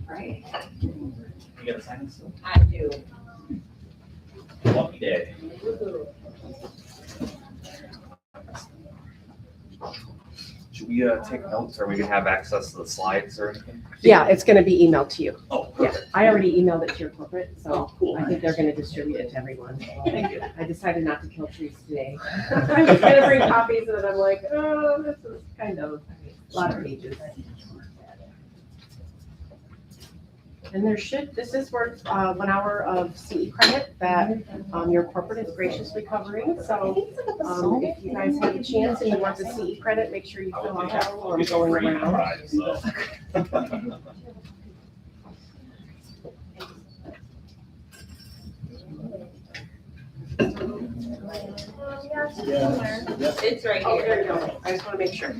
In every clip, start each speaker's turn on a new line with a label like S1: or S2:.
S1: Right.
S2: You got a second still?
S1: I do.
S2: Lucky day. Should we take notes, or we can have access to the slides or anything?
S3: Yeah, it's going to be emailed to you.
S2: Oh,
S3: Yeah, I already emailed it to your corporate, so
S2: Oh, cool.
S3: I think they're going to distribute it to everyone.
S2: Thank you.
S3: I decided not to kill trees today. I was going to bring copies, and I'm like, oh, this is kind of a lot of pages. And this is worth 1 hour of CE credit that your corporate is graciously covering. So if you guys have a chance and you want the CE credit, make sure you fill out that form going around.
S1: It's right
S3: Oh,
S1: here.
S3: there you go. I just want to make sure.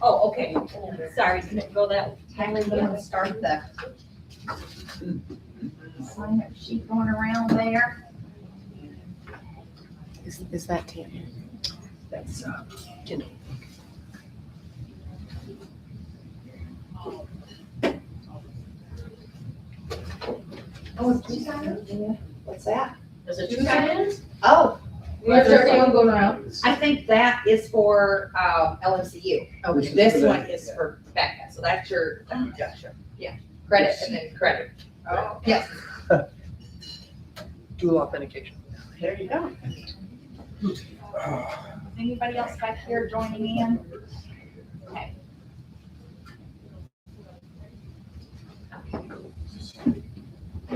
S1: Oh, okay. Sorry, can it go that?
S4: Tyler, you want to start the sign-up sheet going around there?
S3: Is that Tammy?
S4: That's, Oh, it's two sign-ins? What's that?
S1: Is it two sign-ins?
S4: Oh,
S1: Where's everyone going around?
S4: I think that is for, LMCU.
S1: Oh,
S4: This one is for Becca, so that's your,
S2: Gotcha.
S4: credit and then credit.
S1: Oh.
S4: Yes.
S5: Dual authentication.
S4: There you go. Anybody else back here joining in? Okay.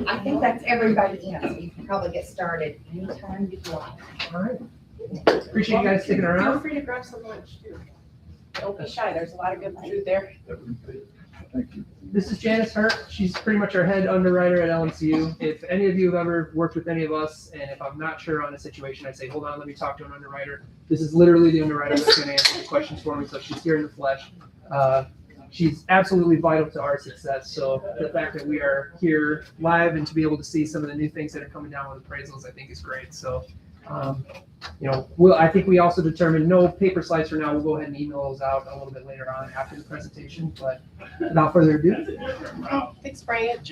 S4: I think that's everybody in, so you can probably get started anytime you'd like.
S5: All right. Appreciate you guys sticking
S3: Feel
S5: around.
S3: free to grab some lunch too. Don't be shy, there's a lot of good food there.
S5: This is Janice Hurt. She's pretty much our head underwriter at LMCU. If any of you have ever worked with any of us, and if I'm not sure on a situation, I say, hold on, let me talk to an underwriter. This is literally the underwriter that's going to answer the questions for me, so she's here in the flesh. She's absolutely vital to our success. So the fact that we are here live and to be able to see some of the new things that are coming down with appraisals, I think is great. So, I think we also determined no paper slides for now. We'll go ahead and email those out a little bit later on after the presentation. But without further ado,
S3: Thanks, Brian.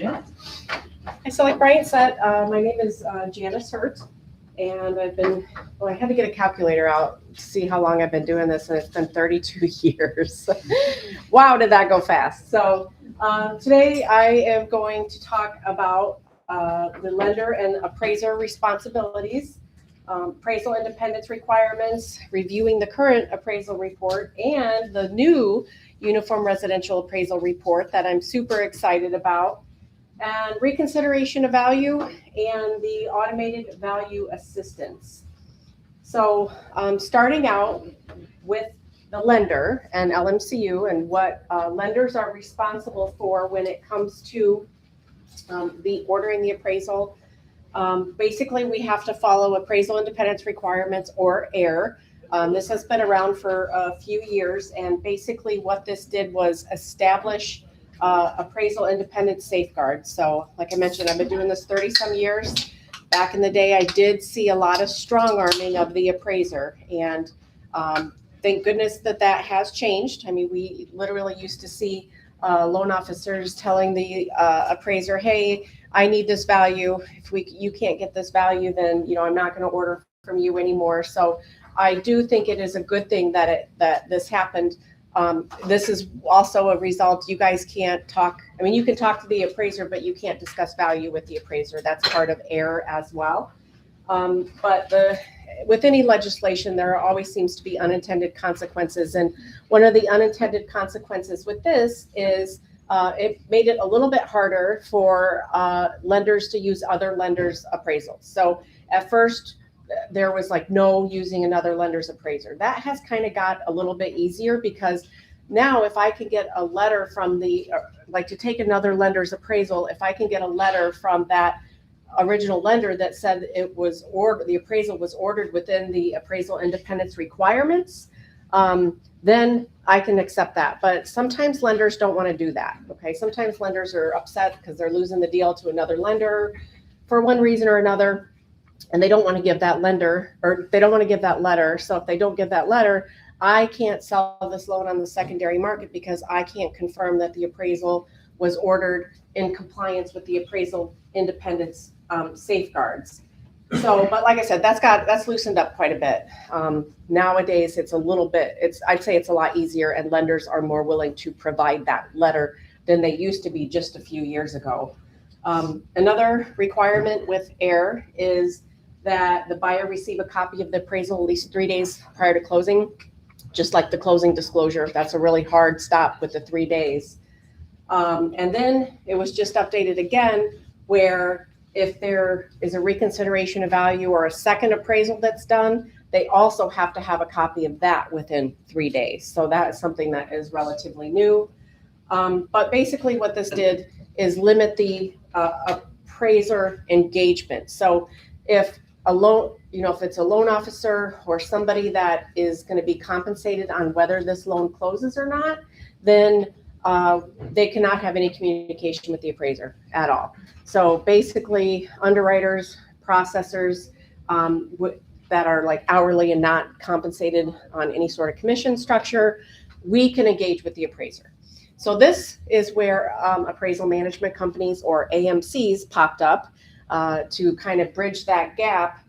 S3: So like Brian said, my name is Janice Hurt, and I had to get a calculator out to see how long I've been doing this, and it's been 32 years. Wow, did that go fast. So today I am going to talk about the lender and appraiser responsibilities, appraisal independence requirements, reviewing the current appraisal report, and the new Uniform Residential Appraisal Report that I'm super excited about, and reconsideration of value and the automated value assistance. So starting out with the lender and LMCU and what lenders are responsible for when it comes to ordering the appraisal. Basically, we have to follow appraisal independence requirements, or AIR. This has been around for a few years, and basically what this did was establish appraisal independence safeguards. So like I mentioned, I've been doing this 30-some years. Back in the day, I did see a lot of strong arming of the appraiser, and thank goodness that has changed. I mean, we literally used to see loan officers telling the appraiser, hey, I need this value. If you can't get this value, then I'm not going to order from you anymore. So I do think it is a good thing that this happened. This is also a result. You guys can't talk. I mean, you can talk to the appraiser, but you can't discuss value with the appraiser. That's part of AIR as well. But with any legislation, there always seems to be unintended consequences. And one of the unintended consequences with this is it made it a little bit harder for lenders to use other lenders' appraisals. So at first, there was like no using another lender's appraiser. That has kind of got a little bit easier because now if I can get a letter from like to take another lender's appraisal, if I can get a letter from that original lender that said the appraisal was ordered within the appraisal independence requirements, then I can accept that. But sometimes lenders don't want to do that. Okay. Sometimes lenders are upset because they're losing the deal to another lender for one reason or another. And they don't want to give that lender, or they don't want to give that letter. So if they don't give that letter, I can't sell this loan on the secondary market because I can't confirm that the appraisal was ordered in compliance with the appraisal independence safeguards. So, but like I said, that's loosened up quite a bit. Nowadays, I'd say it's a lot easier, and lenders are more willing to provide that letter than they used to be just a few years ago. Another requirement with AIR is that the buyer receive a copy of the appraisal at least 3 days prior to closing, just like the closing disclosure. That's a really hard stop with the 3 days. And then it was just updated again, where if there is a reconsideration of value or a second appraisal that's done, they also have to have a copy of that within 3 days. So that is something that is relatively new. But basically what this did is limit the appraiser engagement. So if if it's a loan officer or somebody that is going to be compensated on whether this loan closes or not, then they cannot have any communication with the appraiser at all. So basically, underwriters, processors that are like hourly and not compensated on any sort of commission structure, we can engage with the appraiser. So this is where appraisal management companies, or AMCs, popped up to kind of bridge that gap.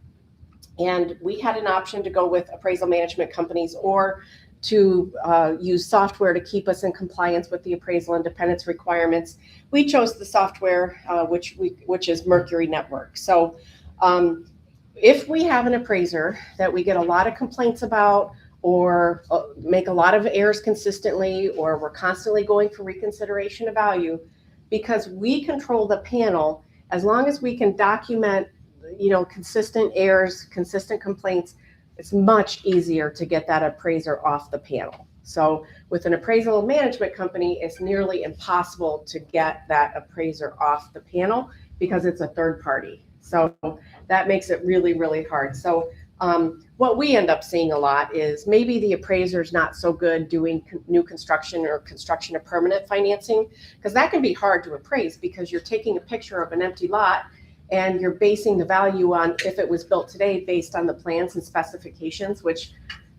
S3: And we had an option to go with appraisal management companies or to use software to keep us in compliance with the appraisal independence requirements. We chose the software, which is Mercury Network. So if we have an appraiser that we get a lot of complaints about, or make a lot of errors consistently, or we're constantly going for reconsideration of value, because we control the panel, as long as we can document, consistent errors, consistent complaints, it's much easier to get that appraiser off the panel. So with an appraisal management company, it's nearly impossible to get that appraiser off the panel because it's a third party. So that makes it really, really hard. So what we end up seeing a lot is maybe the appraiser is not so good doing new construction or construction of permanent financing, because that can be hard to appraise because you're taking a picture of an empty lot and you're basing the value on if it was built today based on the plans and specifications, which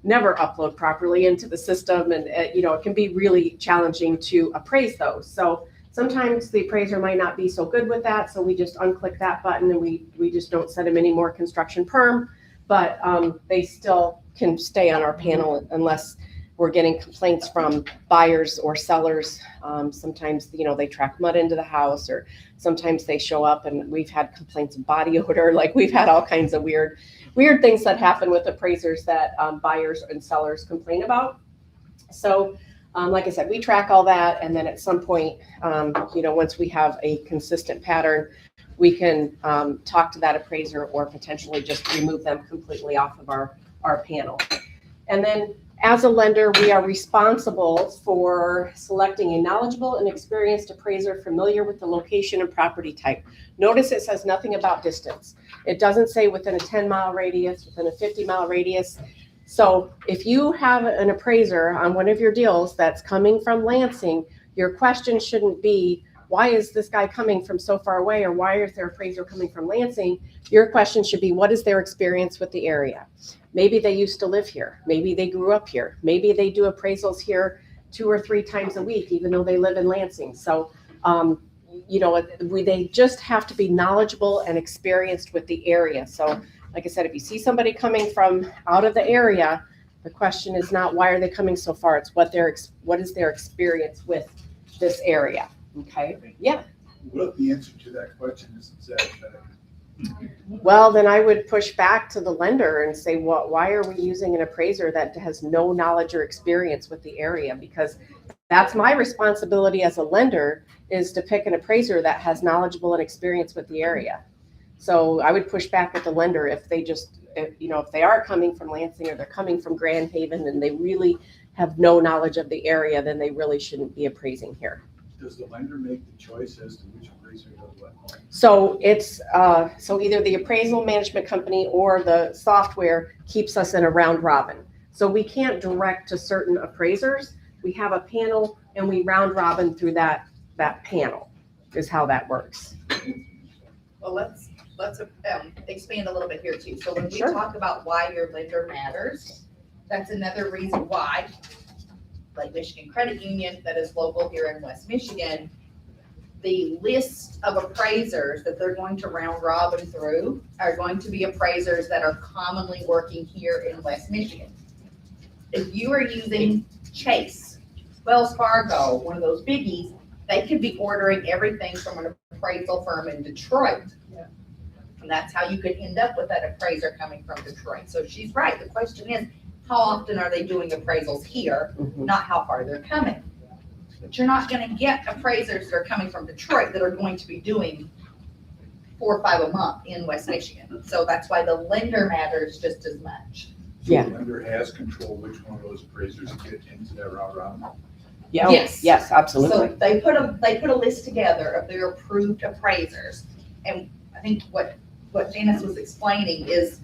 S3: never upload properly into the system. And, it can be really challenging to appraise those. So sometimes the appraiser might not be so good with that. So we just unclick that button and we just don't send them any more construction perm, but they still can stay on our panel unless we're getting complaints from buyers or sellers. Sometimes, they track mud into the house, or sometimes they show up and we've had complaints of body odor. Like we've had all kinds of weird things that happen with appraisers that buyers and sellers complain about. So like I said, we track all that. And then at some point, once we have a consistent pattern, we can talk to that appraiser or potentially just remove them completely off of our panel. And then as a lender, we are responsible for selecting a knowledgeable and experienced appraiser familiar with the location and property type. Notice it says nothing about distance. It doesn't say within a 10-mile radius, within a 50-mile radius. So if you have an appraiser on one of your deals that's coming from Lansing, your question shouldn't be, why is this guy coming from so far away, or why is their appraiser coming from Lansing? Your question should be, what is their experience with the area? Maybe they used to live here. Maybe they grew up here. Maybe they do appraisals here 2 or 3 times a week, even though they live in Lansing. So, they just have to be knowledgeable and experienced with the area. So, like I said, if you see somebody coming from out of the area, the question is not why are they coming so far? It's what is their experience with this area. Okay. Yeah.
S6: What if the answer to that question isn't satisfactory?
S3: Well, then I would push back to the lender and say, well, why are we using an appraiser that has no knowledge or experience with the area? Because that's my responsibility as a lender, is to pick an appraiser that has knowledgeable and experience with the area. So I would push back at the lender if they just if they are coming from Lansing or they're coming from Grand Haven and they really have no knowledge of the area, then they really shouldn't be appraising here.
S6: Does the lender make the choice as to which appraiser does what?
S3: So it's, so either the appraisal management company or the software keeps us in a round robin. So we can't direct to certain appraisers. We have a panel and we round robin through that panel is how that works.
S4: Well, let's expand a little bit here too. So when we
S3: Sure.
S4: talk about why your lender matters, that's another reason why, like Michigan Credit Union that is local here in West Michigan, the list of appraisers that they're going to round robin through are going to be appraisers that are commonly working here in West Michigan. If you are using Chase, Wells Fargo, one of those biggies, they could be ordering everything from an appraisal firm in Detroit.
S3: Yeah.
S4: And that's how you could end up with that appraiser coming from Detroit. So she's right. The question is, how often are they doing appraisals here, not how far they're coming? But you're not gonna get appraisers that are coming from Detroit that are going to be doing 4 or 5 a month in West Michigan. So that's why the lender matters just as much.
S6: So
S3: Yeah.
S6: the lender has control which one of those appraisers get into that round robin.
S3: Yeah.
S4: Yes.
S3: Yes,
S4: So
S3: absolutely.
S4: they put a list together of their approved appraisers. And I think what Janice was explaining is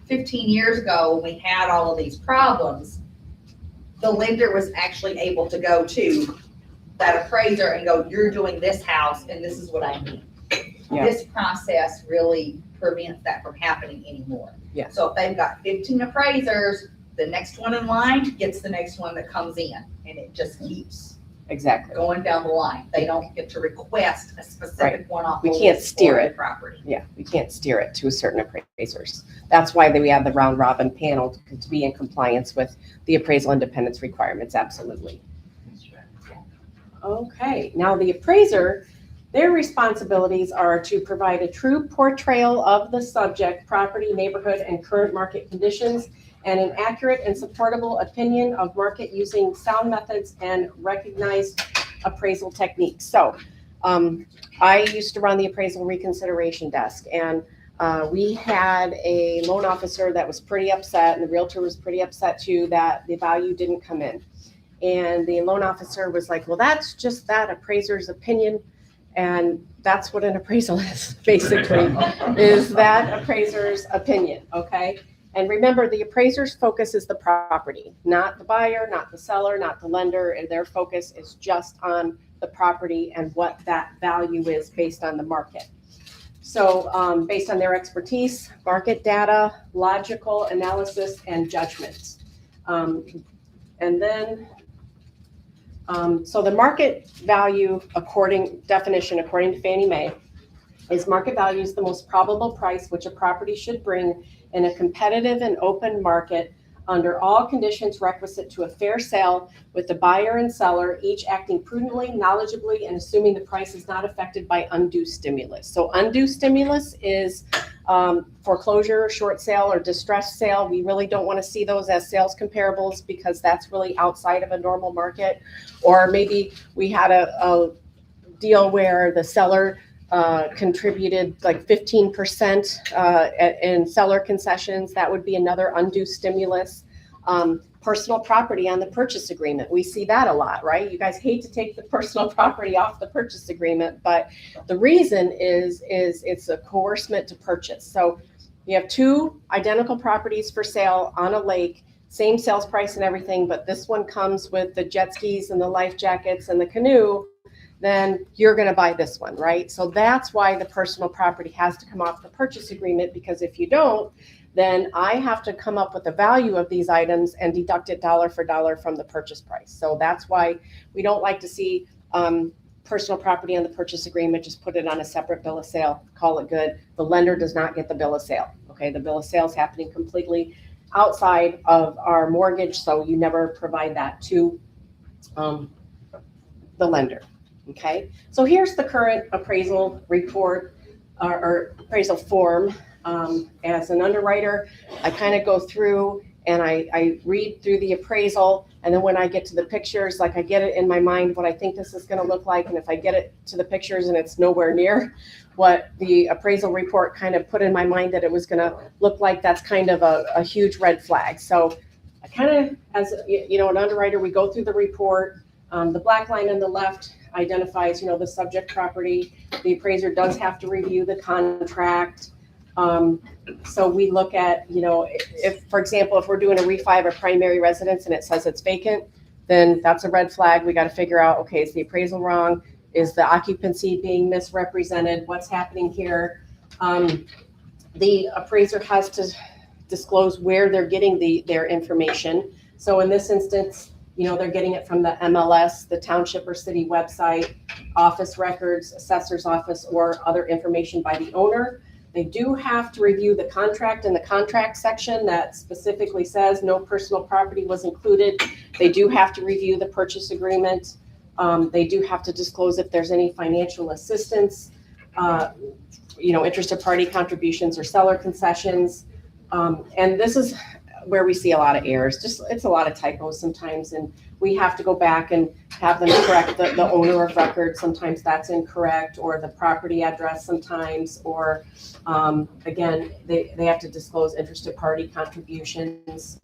S4: 15 years ago, when we had all of these problems, the lender was actually able to go to that appraiser and go, you're doing this house and this is what I need.
S3: Yeah.
S4: This process really prevents that from happening anymore.
S3: Yeah.
S4: So if they've got 15 appraisers, the next one in line gets the next one that comes in, and it just keeps
S3: Exactly.
S4: going down the line. They don't get to request a specific one off.
S3: We can't steer it.
S4: Property.
S3: Yeah, we can't steer it to certain appraisers. That's why we have the round robin panel to be in compliance with the appraisal independence requirements, absolutely. Okay, now the appraiser, their responsibilities are to provide a true portrayal of the subject, property, neighborhood, and current market conditions, and an accurate and supportable opinion of market using sound methods and recognized appraisal techniques. So I used to run the appraisal reconsideration desk, and we had a loan officer that was pretty upset, and the realtor was pretty upset too, that the value didn't come in. And the loan officer was like, well, that's just that appraiser's opinion. And that's what an appraisal is, basically, is that appraiser's opinion, okay? And remember, the appraiser's focus is the property, not the buyer, not the seller, not the lender, and their focus is just on the property and what that value is based on the market. So based on their expertise, market data, logical analysis, and judgments. And then, so the market value definition according to Fannie Mae is market value is the most probable price which a property should bring in a competitive and open market under all conditions requisite to a fair sale, with the buyer and seller each acting prudently, knowledgeably, and assuming the price is not affected by undue stimulus. So undue stimulus is foreclosure, short sale, or distressed sale. We really don't want to see those as sales comparables because that's really outside of a normal market. Or maybe we had a deal where the seller contributed like 15% in seller concessions. That would be another undue stimulus. Personal property on the purchase agreement. We see that a lot, right? You guys hate to take the personal property off the purchase agreement, but the reason is it's a coercement to purchase. So you have two identical properties for sale on a lake, same sales price and everything, but this one comes with the jet skis and the life jackets and the canoe, then you're going to buy this one, right? So that's why the personal property has to come off the purchase agreement, because if you don't, then I have to come up with the value of these items and deduct it dollar for dollar from the purchase price. So that's why we don't like to see personal property on the purchase agreement. Just put it on a separate bill of sale, call it good. The lender does not get the bill of sale. Okay, the bill of sale is happening completely outside of our mortgage, so you never provide that to the lender. Okay, so here's the current appraisal report or appraisal form. As an underwriter, I kind of go through and I read through the appraisal, and then when I get to the pictures, like I get it in my mind what I think this is gonna look like, and if I get it to the pictures and it's nowhere near what the appraisal report kind of put in my mind that it was gonna look like, that's kind of a huge red flag. So I kind of, as an underwriter, we go through the report. The black line on the left identifies, the subject property. The appraiser does have to review the contract. So we look at, if, for example, if we're doing a refi of a primary residence and it says it's vacant, then that's a red flag. We got to figure out, okay, is the appraisal wrong? Is the occupancy being misrepresented? What's happening here? The appraiser has to disclose where they're getting their information. So in this instance, they're getting it from the MLS, the township or city website, office records, assessor's office, or other information by the owner. They do have to review the contract in the contract section that specifically says no personal property was included. They do have to review the purchase agreement. They do have to disclose if there's any financial assistance, interested party contributions or seller concessions. And this is where we see a lot of errors. It's a lot of typos sometimes, and we have to go back and have them correct the owner of record. Sometimes that's incorrect, or the property address sometimes, or again, they have to disclose interested party contributions.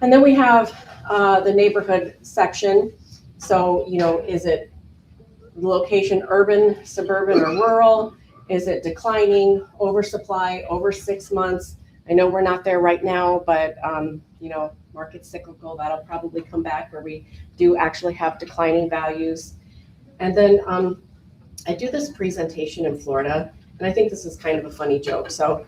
S3: And then we have the neighborhood section. So, is it location urban, suburban, or rural? Is it declining, oversupply, over 6 months? I know we're not there right now, but market's cyclical. That'll probably come back where we do actually have declining values. And then I do this presentation in Florida, and I think this is kind of a funny joke. So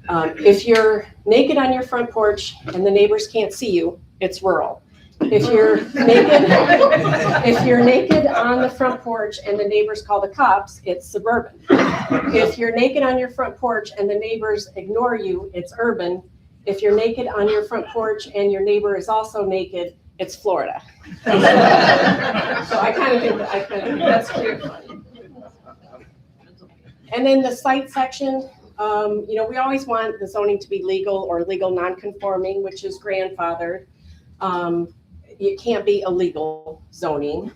S3: if you're naked on your front porch and the neighbors can't see you, it's rural. If you're naked on the front porch and the neighbors call the cops, it's suburban. If you're naked on your front porch and the neighbors ignore you, it's urban. If you're naked on your front porch and your neighbor is also naked, it's Florida. So I kind of think that's cute. And then the site section, we always want the zoning to be legal or legal non-conforming, which is grandfathered. It can't be illegal zoning.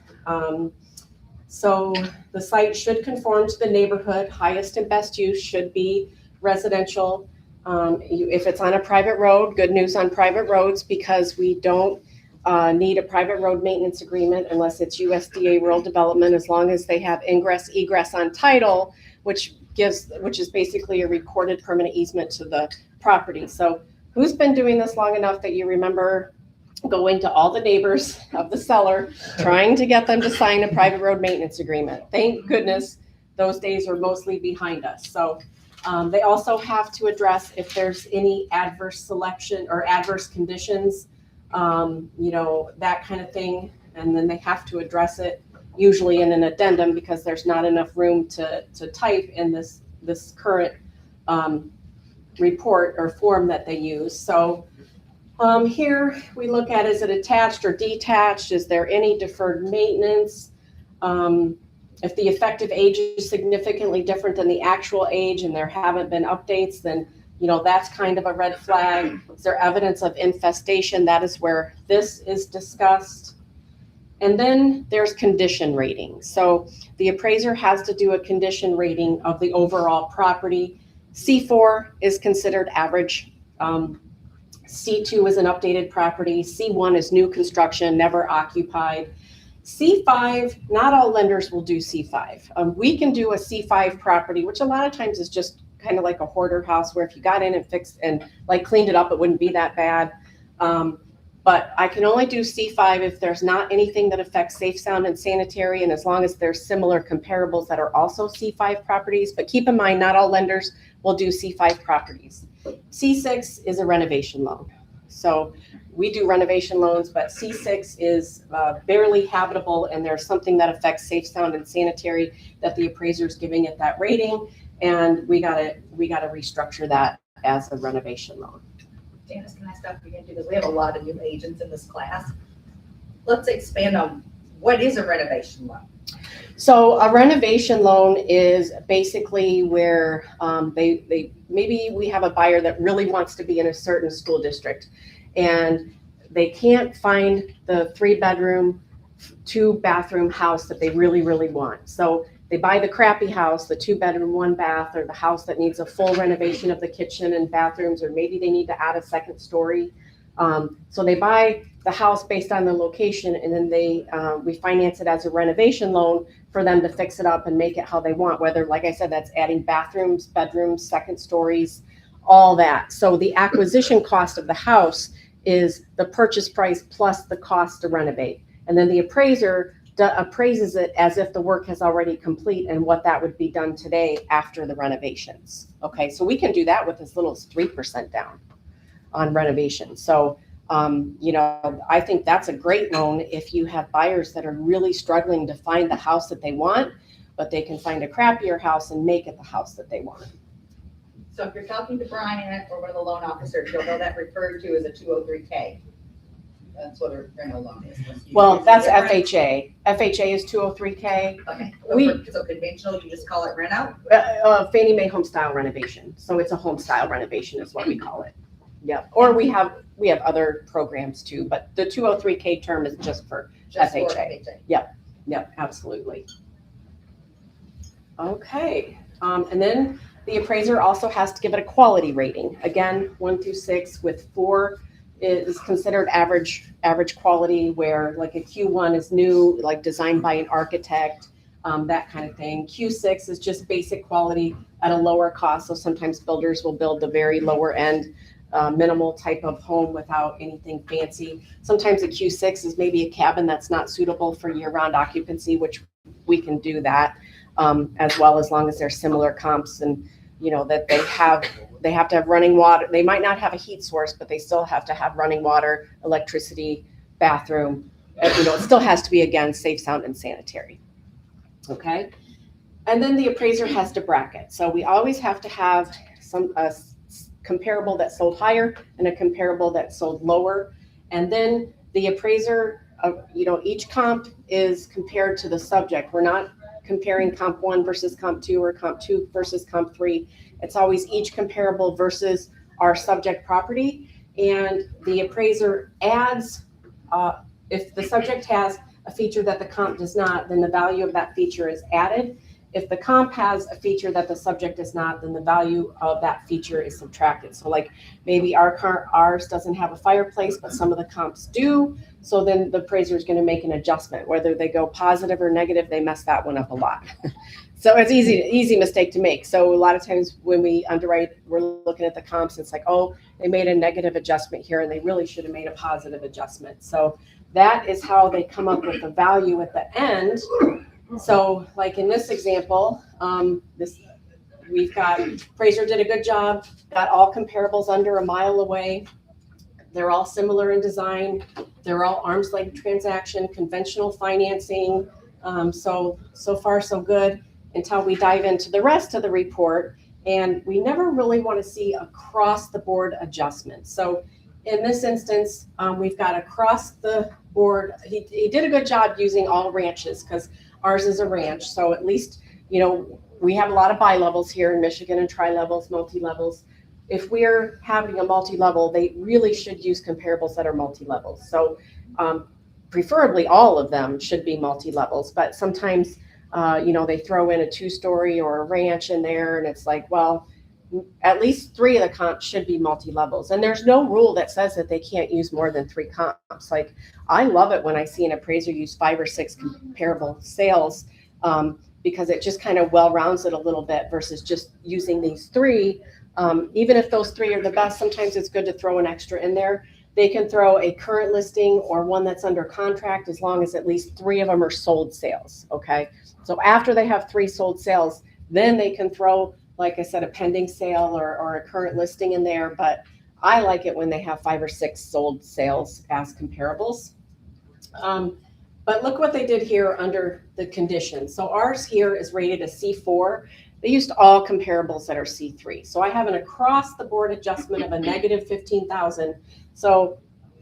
S3: So the site should conform to the neighborhood. Highest and best use should be residential. If it's on a private road, good news on private roads, because we don't need a private road maintenance agreement unless it's USDA rural development, as long as they have ingress egress on title, which is basically a recorded permanent easement to the property. So who's been doing this long enough that you remember going to all the neighbors of the seller, trying to get them to sign a private road maintenance agreement? Thank goodness those days are mostly behind us. So they also have to address if there's any adverse selection or adverse conditions, that kind of thing. And then they have to address it usually in an addendum, because there's not enough room to type in this current report or form that they use. So here we look at, is it attached or detached? Is there any deferred maintenance? If the effective age is significantly different than the actual age and there haven't been updates, then that's kind of a red flag. Is there evidence of infestation? That is where this is discussed. And then there's condition rating. So the appraiser has to do a condition rating of the overall property. C4 is considered average. C2 is an updated property. C1 is new construction, never occupied. C5, not all lenders will do C5. We can do a C5 property, which a lot of times is just kind of like a hoarder house, where if you got in and fixed and cleaned it up, it wouldn't be that bad. But I can only do C5 if there's not anything that affects safe, sound, and sanitary, and as long as there's similar comparables that are also C5 properties. But keep in mind, not all lenders will do C5 properties. C6 is a renovation loan. So we do renovation loans, but C6 is barely habitable, and there's something that affects safe, sound, and sanitary that the appraiser is giving it that rating, and we gotta restructure that as a renovation loan.
S4: Janice, can I stop you again? Because we have a lot of new agents in this class. Let's expand on what is a renovation loan.
S3: So a renovation loan is basically where maybe we have a buyer that really wants to be in a certain school district, and they can't find the 3-bedroom, 2-bathroom house that they really, really want. So they buy the crappy house, the 2-bedroom, 1-bath, or the house that needs a full renovation of the kitchen and bathrooms, or maybe they need to add a 2nd story. So they buy the house based on the location, and then we finance it as a renovation loan for them to fix it up and make it how they want. Whether, like I said, that's adding bathrooms, bedrooms, 2nd stories, all that. So the acquisition cost of the house is the purchase price plus the cost to renovate. And then the appraiser appraises it as if the work has already complete and what that would be done today after the renovations. Okay, so we can do that with as little as 3% down on renovations. So, I think that's a great loan if you have buyers that are really struggling to find the house that they want, but they can find a crappier house and make it the house that they want.
S4: So if you're talking to Brian or one of the loan officers, you'll know that referred to as a 203K. That's what a rental loan is.
S3: Well, that's FHA. FHA is 203K.
S4: Okay,
S3: We-
S4: so conventional, you just call it rent out?
S3: Fannie Mae home style renovation. So it's a home style renovation is what we call it. Yeah. Or we have other programs too, but the 203K term is just for
S4: Just for
S3: FHA. Yep, absolutely. Okay. And then the appraiser also has to give it a quality rating. Again, 1 through 6, with 4 is considered average quality, where like a Q1 is new, like designed by an architect, that kind of thing. Q6 is just basic quality at a lower cost. So sometimes builders will build the very lower end, minimal type of home without anything fancy. Sometimes a Q6 is maybe a cabin that's not suitable for year-round occupancy, which we can do that as well, as long as they're similar comps, and that they have to have running water. They might not have a heat source, but they still have to have running water, electricity, bathroom. It still has to be, again, safe, sound, and sanitary. Okay. And then the appraiser has to bracket. So we always have to have a comparable that sold higher and a comparable that sold lower. And then the appraiser, each comp is compared to the subject. We're not comparing comp 1 versus comp 2 or comp 2 versus comp 3. It's always each comparable versus our subject property. And the appraiser adds, if the subject has a feature that the comp does not, then the value of that feature is added. If the comp has a feature that the subject does not, then the value of that feature is subtracted. So like maybe ours doesn't have a fireplace, but some of the comps do. So then the appraiser is going to make an adjustment. Whether they go positive or negative, they mess that one up a lot. So it's easy mistake to make. So a lot of times when we underwrite, we're looking at the comps. It's like, oh, they made a negative adjustment here, and they really should have made a positive adjustment. So that is how they come up with the value at the end. So like in this example, we've got appraiser did a good job, got all comparables under a mile away. They're all similar in design. They're all arm's length transaction, conventional financing. So far so good, until we dive into the rest of the report. And we never really want to see across the board adjustments. So in this instance, we've got across the board. He did a good job using all ranches, because ours is a ranch. So at least, we have a lot of bi-levels here in Michigan, and tri-levels, multi-levels. If we're having a multi-level, they really should use comparables that are multi-levels. So preferably all of them should be multi-levels, but sometimes, they throw in a 2-story or a ranch in there, and it's like, well, at least 3 of the comps should be multi-levels. And there's no rule that says that they can't use more than 3 comps. Like, I love it when I see an appraiser use 5 or 6 comparable sales, because it just kind of well-rounds it a little bit versus just using these 3. Even if those 3 are the best, sometimes it's good to throw an extra in there. They can throw a current listing or one that's under contract, as long as at least 3 of them are sold sales. Okay. So after they have 3 sold sales, then they can throw, like I said, a pending sale or a current listing in there. But I like it when they have 5 or 6 sold sales as comparables. But look what they did here under the conditions. So ours here is rated a C4. They used all comparables that are C3. So I have an across the board adjustment of a negative 15,000. So,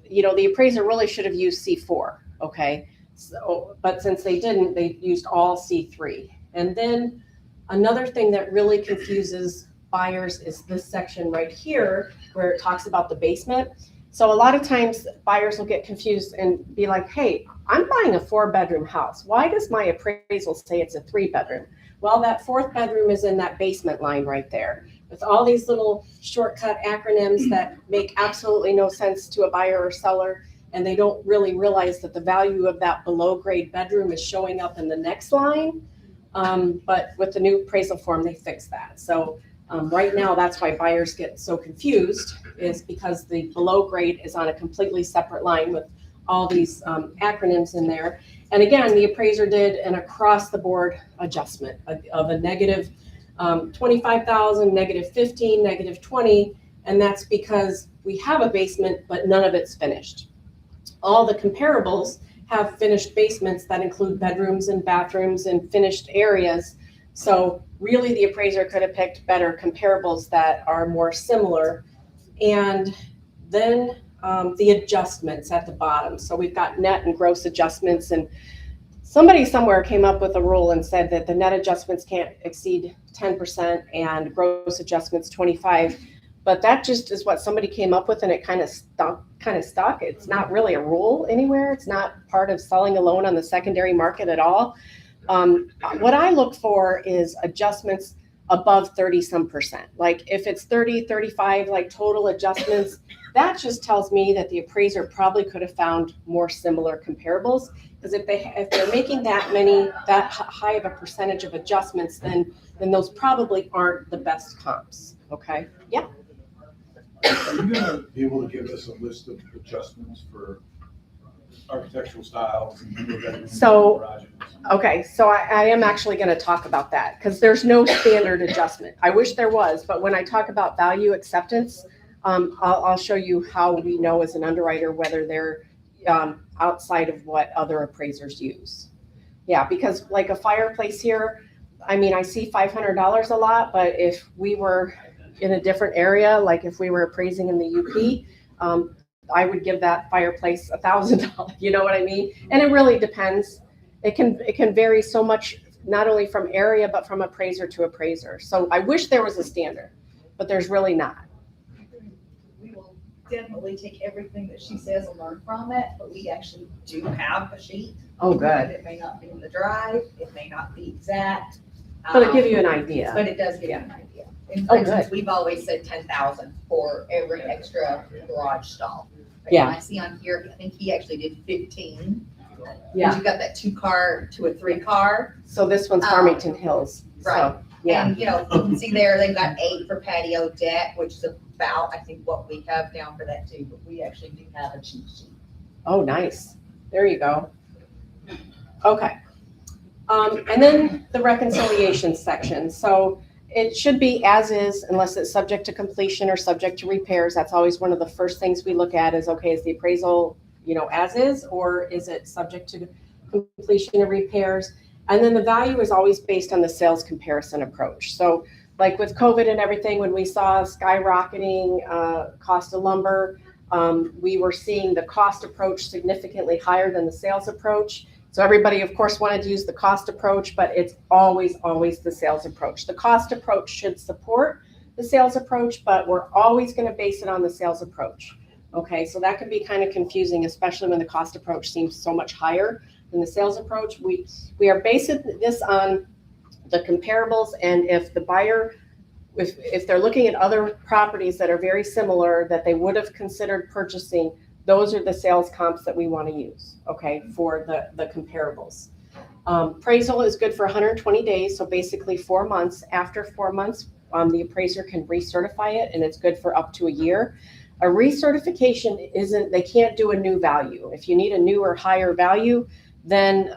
S3: the appraiser really should have used C4. Okay. So, but since they didn't, they used all C3. And then another thing that really confuses buyers is this section right here where it talks about the basement. So a lot of times buyers will get confused and be like, hey, I'm buying a 4-bedroom house. Why does my appraisal say it's a 3-bedroom? Well, that 4th bedroom is in that basement line right there with all these little shortcut acronyms that make absolutely no sense to a buyer or seller. And they don't really realize that the value of that below grade bedroom is showing up in the next line. But with the new appraisal form, they fixed that. So right now, that's why buyers get so confused, is because the below grade is on a completely separate line with all these acronyms in there. And again, the appraiser did an across the board adjustment of a negative 25,000, negative 15, negative 20. And that's because we have a basement, but none of it's finished. All the comparables have finished basements that include bedrooms and bathrooms and finished areas. So really the appraiser could have picked better comparables that are more similar. And then the adjustments at the bottom. So we've got net and gross adjustments, and somebody somewhere came up with a rule and said that the net adjustments can't exceed 10% and gross adjustments 25%. But that just is what somebody came up with, and it kind of stuck. It's not really a rule anywhere. It's not part of selling a loan on the secondary market at all. What I look for is adjustments above 30-some%. Like if it's 30, 35, like total adjustments, that just tells me that the appraiser probably could have found more similar comparables. Because if they're making that high of a percentage of adjustments, then those probably aren't the best comps. Okay. Yeah.
S6: Are you gonna be able to give us a list of adjustments for architectural styles and bedrooms
S3: So-
S6: and garages?
S3: Okay, so I am actually going to talk about that because there's no standard adjustment. I wish there was, but when I talk about value acceptance, I'll show you how we know as an underwriter whether they're outside of what other appraisers use. Yeah, because like a fireplace here, I mean, I see $500 a lot, but if we were in a different area, like if we were appraising in the UP, I would give that fireplace $1,000. You know what I mean? And it really depends. It can vary so much, not only from area, but from appraiser to appraiser. So I wish there was a standard, but there's really not.
S4: We will definitely take everything that she says and learn from it, but we actually do have a sheet.
S3: Oh, good.
S4: It may not be in the drive, it may not be exact.
S3: But it'll give you an idea.
S4: But it does give you an idea. And
S3: Oh,
S4: for instance,
S3: good.
S4: we've always said 10,000 for every extra garage stall. But
S3: Yeah.
S4: I see on here, I think he actually did 15.
S3: Yeah.
S4: You've got that 2-car to a 3-car.
S3: So this one's Farmington Hills. So,
S4: Right.
S3: yeah.
S4: And, you know, you can see there, they've got 8 for patio deck, which is about, I think, what we have down for that too, but we actually do have a cheat sheet.
S3: Oh, nice. There you go. Okay. And then the reconciliation section. So it should be as is unless it's subject to completion or subject to repairs. That's always one of the first things we look at is, okay, is the appraisal, as is, or is it subject to completion or repairs? And then the value is always based on the sales comparison approach. So like with COVID and everything, when we saw skyrocketing cost of lumber, we were seeing the cost approach significantly higher than the sales approach. So everybody, of course, wanted to use the cost approach, but it's always the sales approach. The cost approach should support the sales approach, but we're always going to base it on the sales approach. Okay, so that can be kind of confusing, especially when the cost approach seems so much higher than the sales approach. We are basing this on the comparables, and if the buyer, if they're looking at other properties that are very similar that they would have considered purchasing, those are the sales comps that we want to use, okay, for the comparables. Appraisal is good for 120 days, so basically 4 months. After 4 months, the appraiser can recertify it, and it's good for up to a year. A recertification they can't do a new value. If you need a new or higher value, then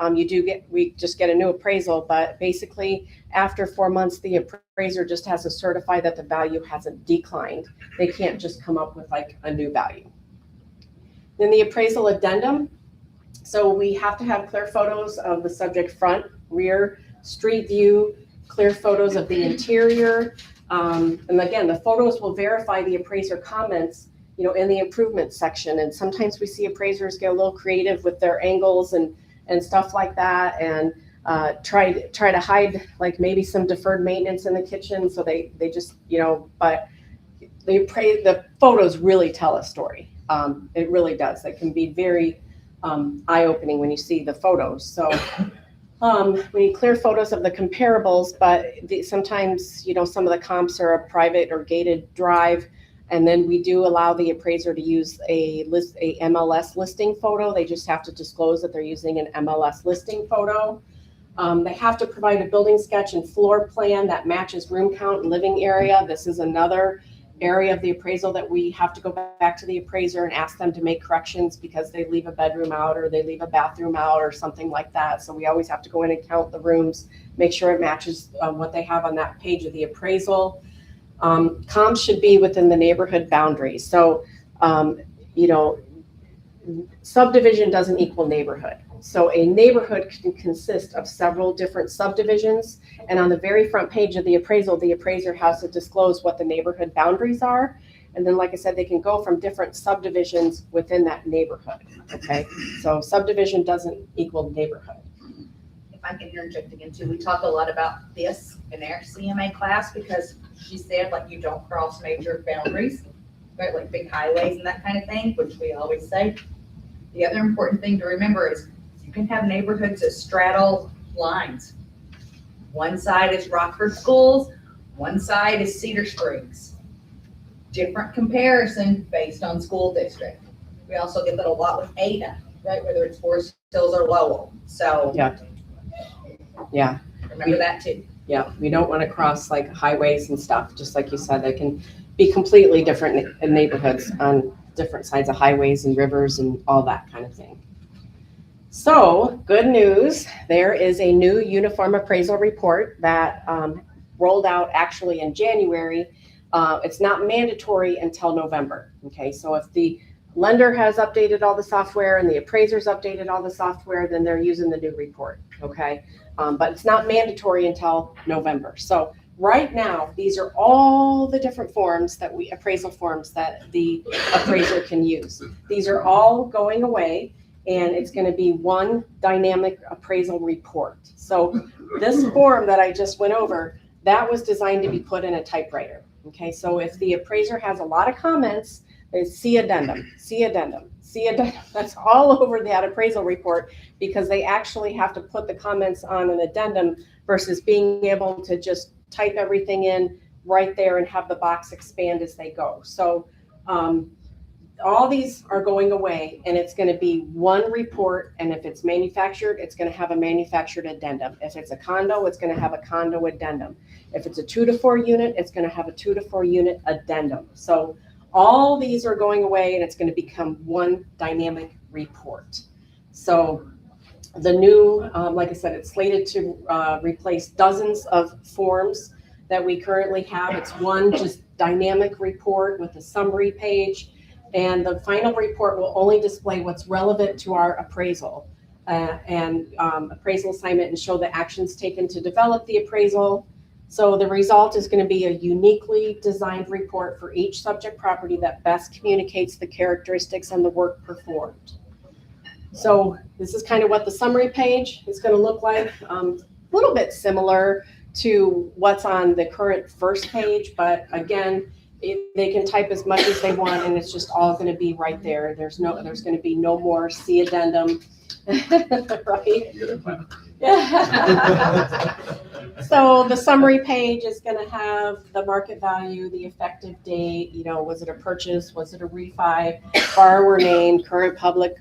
S3: we just get a new appraisal, but basically after 4 months, the appraiser just has to certify that the value hasn't declined. They can't just come up with like a new value. Then the appraisal addendum. So we have to have clear photos of the subject front, rear, street view, clear photos of the interior. And again, the photos will verify the appraiser comments, in the improvement section. And sometimes we see appraisers get a little creative with their angles and and stuff like that, and try to hide like maybe some deferred maintenance in the kitchen. So they just, but the photos really tell a story. It really does. It can be very eye-opening when you see the photos. So we need clear photos of the comparables, but sometimes, some of the comps are a private or gated drive. And then we do allow the appraiser to use a MLS listing photo. They just have to disclose that they're using an MLS listing photo. They have to provide a building sketch and floor plan that matches room count and living area. This is another area of the appraisal that we have to go back to the appraiser and ask them to make corrections because they leave a bedroom out or they leave a bathroom out or something like that. So we always have to go in and count the rooms, make sure it matches what they have on that page of the appraisal. Comps should be within the neighborhood boundaries. So, subdivision doesn't equal neighborhood. So a neighborhood can consist of several different subdivisions. And on the very front page of the appraisal, the appraiser has to disclose what the neighborhood boundaries are. And then, like I said, they can go from different subdivisions within that neighborhood. Okay, so subdivision doesn't equal neighborhood.
S4: If I can interject again too, we talk a lot about this in our CMA class because she said like you don't cross major boundaries, right? Like big highways and that kind of thing, which we always say. The other important thing to remember is you can have neighborhoods that straddle lines. One side is Rockford Schools, one side is Cedar Springs. Different comparison based on school district. We also get that a lot with Ada, right? Whether it's Forest Hills or Lowell. So
S3: Yeah.
S4: remember that too.
S3: Yeah, we don't want to cross like highways and stuff. Just like you said, they can be completely different neighborhoods on different sides of highways and rivers and all that kind of thing. So good news, there is a new uniform appraisal report that rolled out actually in January. It's not mandatory until November. Okay, so if the lender has updated all the software and the appraisers updated all the software, then they're using the new report. Okay, but it's not mandatory until November. So right now, these are all the different forms that appraisal forms that the appraiser can use. These are all going away, and it's going to be one dynamic appraisal report. So this form that I just went over, that was designed to be put in a typewriter. Okay, so if the appraiser has a lot of comments, there's see addendum, see addendum, see addendum. That's all over that appraisal report because they actually have to put the comments on an addendum versus being able to just type everything in right there and have the box expand as they go. So all these are going away, and it's going to be one report. And if it's manufactured, it's going to have a manufactured addendum. If it's a condo, it's going to have a condo addendum. If it's a 2 to 4 unit, it's going to have a 2 to 4 unit addendum. So all these are going away, and it's going to become one dynamic report. So the new, like I said, it's slated to replace dozens of forms that we currently have. It's one just dynamic report with a summary page. And the final report will only display what's relevant to our appraisal and appraisal assignment and show the actions taken to develop the appraisal. So the result is going to be a uniquely designed report for each subject property that best communicates the characteristics and the work performed. So this is kind of what the summary page is going to look like. A little bit similar to what's on the current first page, but again, they can type as much as they want, and it's just all going to be right there. There's going to be no more see addendum, right? Yeah. So the summary page is going to have the market value, the effective date, was it a purchase, was it a refi, borrower name, current public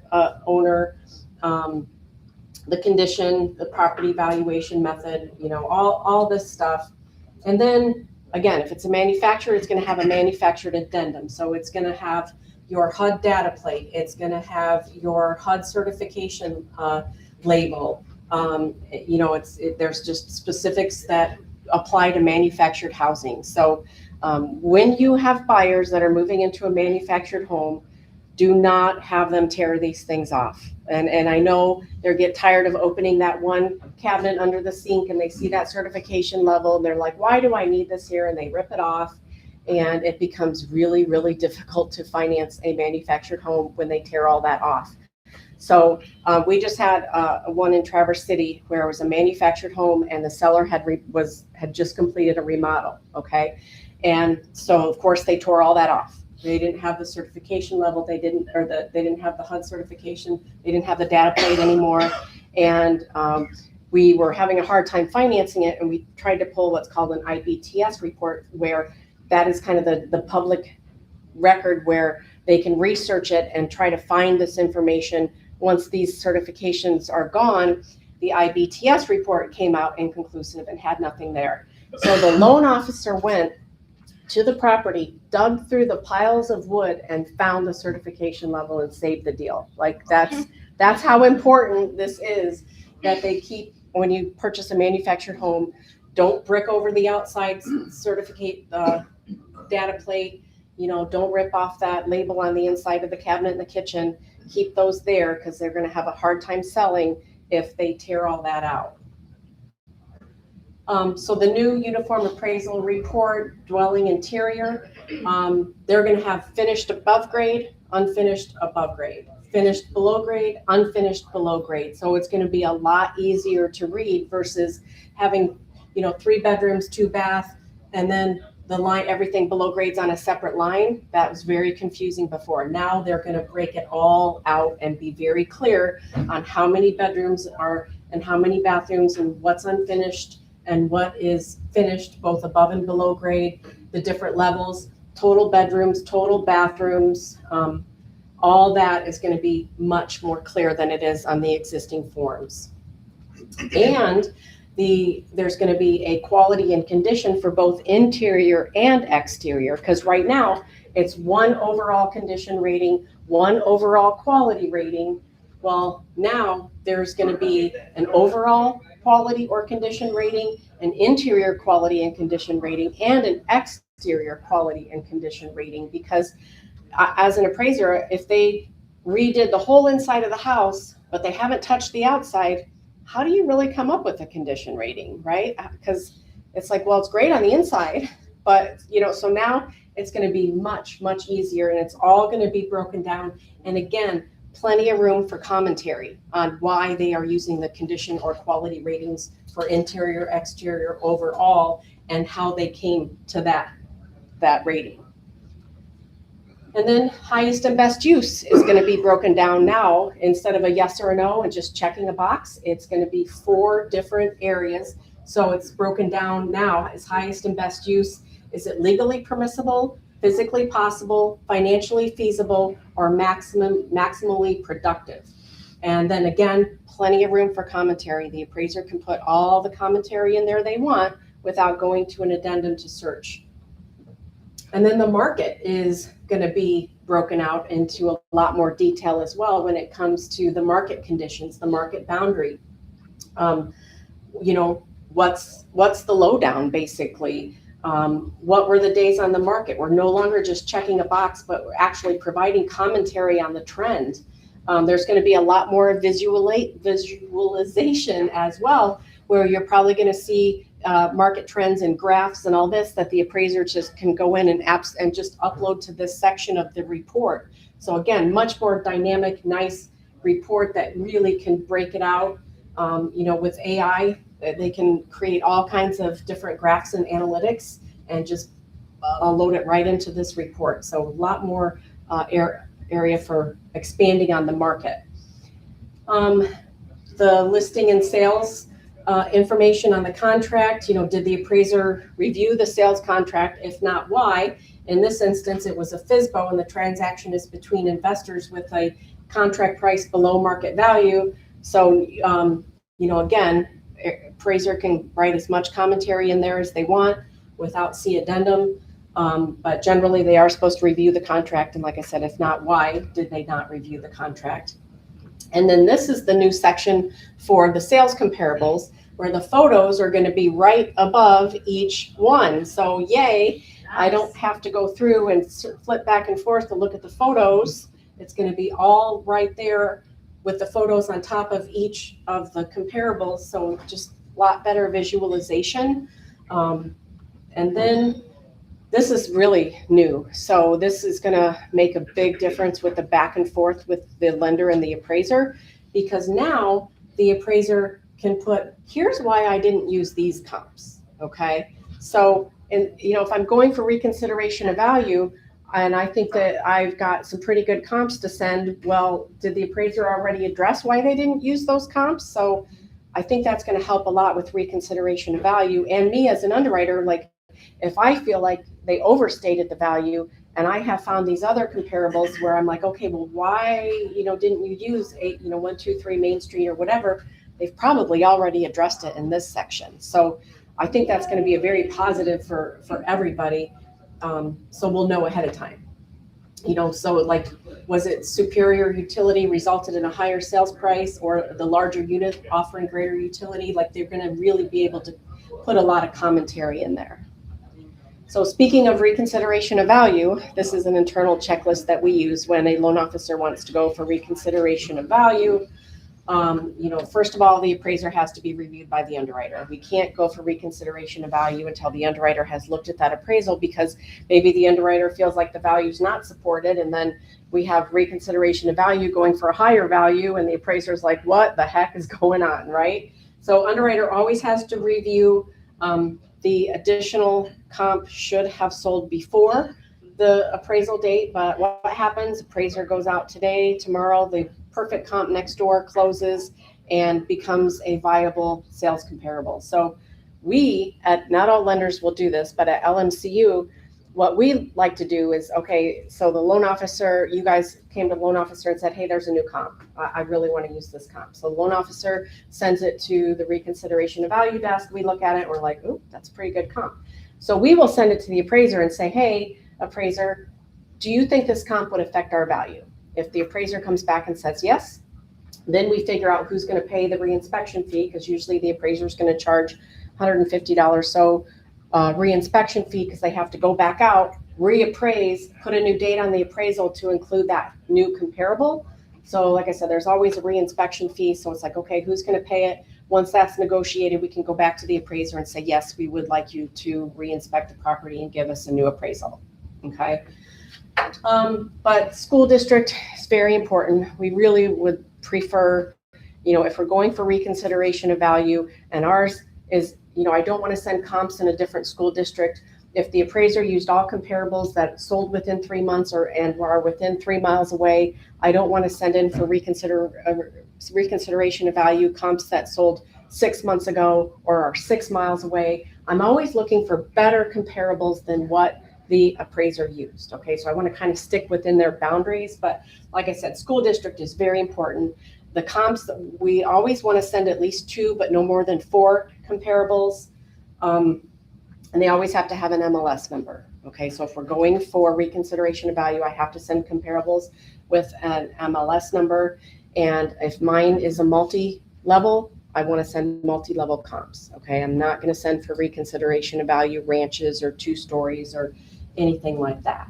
S3: owner, the condition, the property valuation method, all this stuff. And then again, if it's a manufacturer, it's going to have a manufactured addendum. So it's going to have your HUD data plate. It's going to have your HUD certification label. There's just specifics that apply to manufactured housing. So when you have buyers that are moving into a manufactured home, do not have them tear these things off. And I know they get tired of opening that one cabinet under the sink and they see that certification level and they're like, why do I need this here? And they rip it off, and it becomes really, really difficult to finance a manufactured home when they tear all that off. So we just had one in Traverse City where it was a manufactured home and the seller had just completed a remodel, okay? And so of course they tore all that off. They didn't have the certification level, they didn't have the HUD certification, they didn't have the data plate anymore. And we were having a hard time financing it, and we tried to pull what's called an IBTS report, where that is kind of the public record where they can research it and try to find this information. Once these certifications are gone, the IBTS report came out inconclusive and had nothing there. So the loan officer went to the property, dug through the piles of wood, and found the certification level and saved the deal. Like that's how important this is, that they keep, when you purchase a manufactured home, don't brick over the outside certificate data plate. You know, don't rip off that label on the inside of the cabinet in the kitchen. Keep those there, because they're going to have a hard time selling if they tear all that out. So the new uniform appraisal report, dwelling interior, they're going to have finished above grade, unfinished above grade, finished below grade, unfinished below grade. So it's going to be a lot easier to read versus having, 3 bedrooms, 2 bath, and then the line, everything below grade's on a separate line. That was very confusing before. Now they're going to break it all out and be very clear on how many bedrooms are and how many bathrooms and what's unfinished and what is finished, both above and below grade, the different levels, total bedrooms, total bathrooms. All that is going to be much more clear than it is on the existing forms. And there's going to be a quality and condition for both interior and exterior, because right now it's 1 overall condition rating, 1 overall quality rating. Well, now there's going to be an overall quality or condition rating, an interior quality and condition rating, and an exterior quality and condition rating. Because as an appraiser, if they redid the whole inside of the house, but they haven't touched the outside, how do you really come up with a condition rating, right? Because it's like, well, it's great on the inside, but so now it's going to be much, much easier, and it's all going to be broken down. And again, plenty of room for commentary on why they are using the condition or quality ratings for interior, exterior, overall, and how they came to that rating. And then highest and best use is going to be broken down now. Instead of a yes or a no and just checking a box, it's going to be 4 different areas. So it's broken down now as highest and best use. Is it legally permissible, physically possible, financially feasible, or maximally productive? And then again, plenty of room for commentary. The appraiser can put all the commentary in there they want without going to an addendum to search. And then the market is going to be broken out into a lot more detail as well when it comes to the market conditions, the market boundary. What's the lowdown basically? What were the days on the market? We're no longer just checking a box, but we're actually providing commentary on the trend. There's going to be a lot more visualization as well, where you're probably going to see market trends and graphs and all this that the appraiser just can go in and just upload to this section of the report. So again, much more dynamic, nice report that really can break it out. With AI, they can create all kinds of different graphs and analytics and just load it right into this report. So a lot more area for expanding on the market. The listing and sales information on the contract, did the appraiser review the sales contract? If not, why? In this instance, it was a FSBO, and the transaction is between investors with a contract price below market value. So, again, appraiser can write as much commentary in there as they want without C addendum. But generally, they are supposed to review the contract. And like I said, if not, why did they not review the contract? And then this is the new section for the sales comparables, where the photos are going to be right above each one. So yay, I don't have to go through and flip back and forth to look at the photos. It's going to be all right there with the photos on top of each of the comparables. So just a lot better visualization. And then this is really new. So this is gonna make a big difference with the back and forth with the lender and the appraiser, because now the appraiser can put, here's why I didn't use these comps, okay? So, and if I'm going for reconsideration of value, and I think that I've got some pretty good comps to send, well, did the appraiser already address why they didn't use those comps? So I think that's gonna help a lot with reconsideration of value. And me as an underwriter, like, if I feel like they overstated the value and I have found these other comparables where I'm like, okay, well, why, didn't you use 123 Main Street or whatever? They've probably already addressed it in this section. So I think that's going to be a very positive for everybody. So we'll know ahead of time. So like, was it superior utility resulted in a higher sales price, or the larger unit offering greater utility? Like, they're going to really be able to put a lot of commentary in there. So speaking of reconsideration of value, this is an internal checklist that we use when a loan officer wants to go for reconsideration of value. First of all, the appraiser has to be reviewed by the underwriter. We can't go for reconsideration of value until the underwriter has looked at that appraisal, because maybe the underwriter feels like the value is not supported, and then we have reconsideration of value going for a higher value, and the appraiser's like, what the heck is going on, right? So underwriter always has to review. The additional comp should have sold before the appraisal date, but what happens? Appraiser goes out today, tomorrow, the perfect comp next door closes and becomes a viable sales comparable. So not all lenders will do this, but at LMCU, what we like to do is, okay, so the loan officer, you guys came to the loan officer and said, hey, there's a new comp. I really want to use this comp. So the loan officer sends it to the reconsideration of value desk. We look at it, we're like, ooh, that's a pretty good comp. So we will send it to the appraiser and say, hey, appraiser, do you think this comp would affect our value? If the appraiser comes back and says yes, then we figure out who's going to pay the reinspection fee, because usually the appraiser is going to charge $150 so reinspection fee, because they have to go back out, reappraise, put a new date on the appraisal to include that new comparable. So like I said, there's always a reinspection fee. So it's like, okay, who's going to pay it? Once that's negotiated, we can go back to the appraiser and say, yes, we would like you to reinspect the property and give us a new appraisal. Okay. But school district is very important. We really would prefer, if we're going for reconsideration of value, and ours is, I don't want to send comps in a different school district. If the appraiser used all comparables that sold within 3 months and are within 3 miles away, I don't want to send in for reconsideration of value comps that sold 6 months ago or are 6 miles away. I'm always looking for better comparables than what the appraiser used. Okay, so I want to kind of stick within their boundaries, but like I said, school district is very important. The comps, we always want to send at least 2, but no more than 4 comparables. And they always have to have an MLS number. Okay, so if we're going for reconsideration of value, I have to send comparables with an MLS number. And if mine is a multi-level, I want to send multi-level comps. Okay, I'm not going to send for reconsideration of value ranches or 2 stories or anything like that.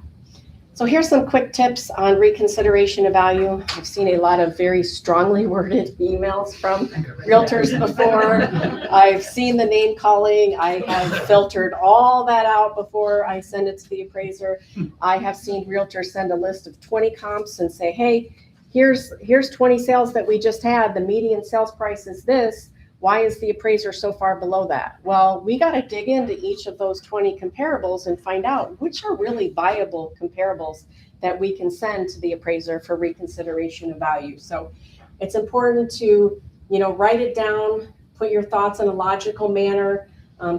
S3: So here's some quick tips on reconsideration of value. I've seen a lot of very strongly worded emails from realtors before. I've seen the name calling. I have filtered all that out before I send it to the appraiser. I have seen realtors send a list of 20 comps and say, hey, here's 20 sales that we just had. The median sales price is this. Why is the appraiser so far below that? Well, we got to dig into each of those 20 comparables and find out which are really viable comparables that we can send to the appraiser for reconsideration of value. So it's important to, write it down, put your thoughts in a logical manner,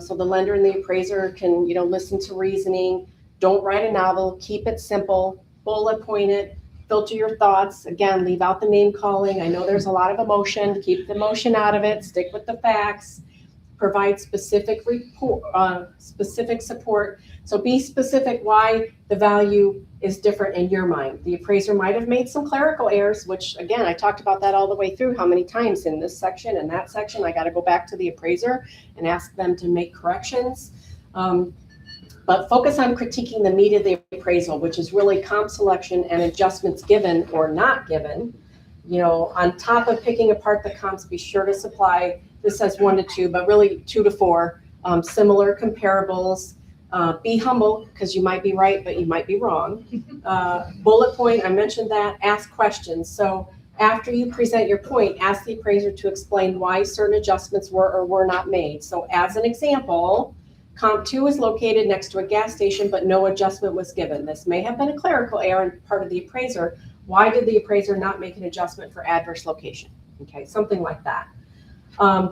S3: so the lender and the appraiser can, listen to reasoning. Don't write a novel, keep it simple, bullet point it. Filter your thoughts. Again, leave out the name calling. I know there's a lot of emotion. Keep the emotion out of it. Stick with the facts. Provide specific support. So be specific why the value is different in your mind. The appraiser might have made some clerical errors, which again, I talked about that all the way through. How many times in this section and that section, I got to go back to the appraiser and ask them to make corrections. But focus on critiquing the meat of the appraisal, which is really comp selection and adjustments given or not given. On top of picking apart the comps, be sure to supply, this says 1 to 2, but really 2 to 4, similar comparables. Be humble, because you might be right, but you might be wrong. Bullet point, I mentioned that, ask questions. So after you present your point, ask the appraiser to explain why certain adjustments were or were not made. So as an example, comp 2 is located next to a gas station, but no adjustment was given. This may have been a clerical error on part of the appraiser. Why did the appraiser not make an adjustment for adverse location? Okay, something like that.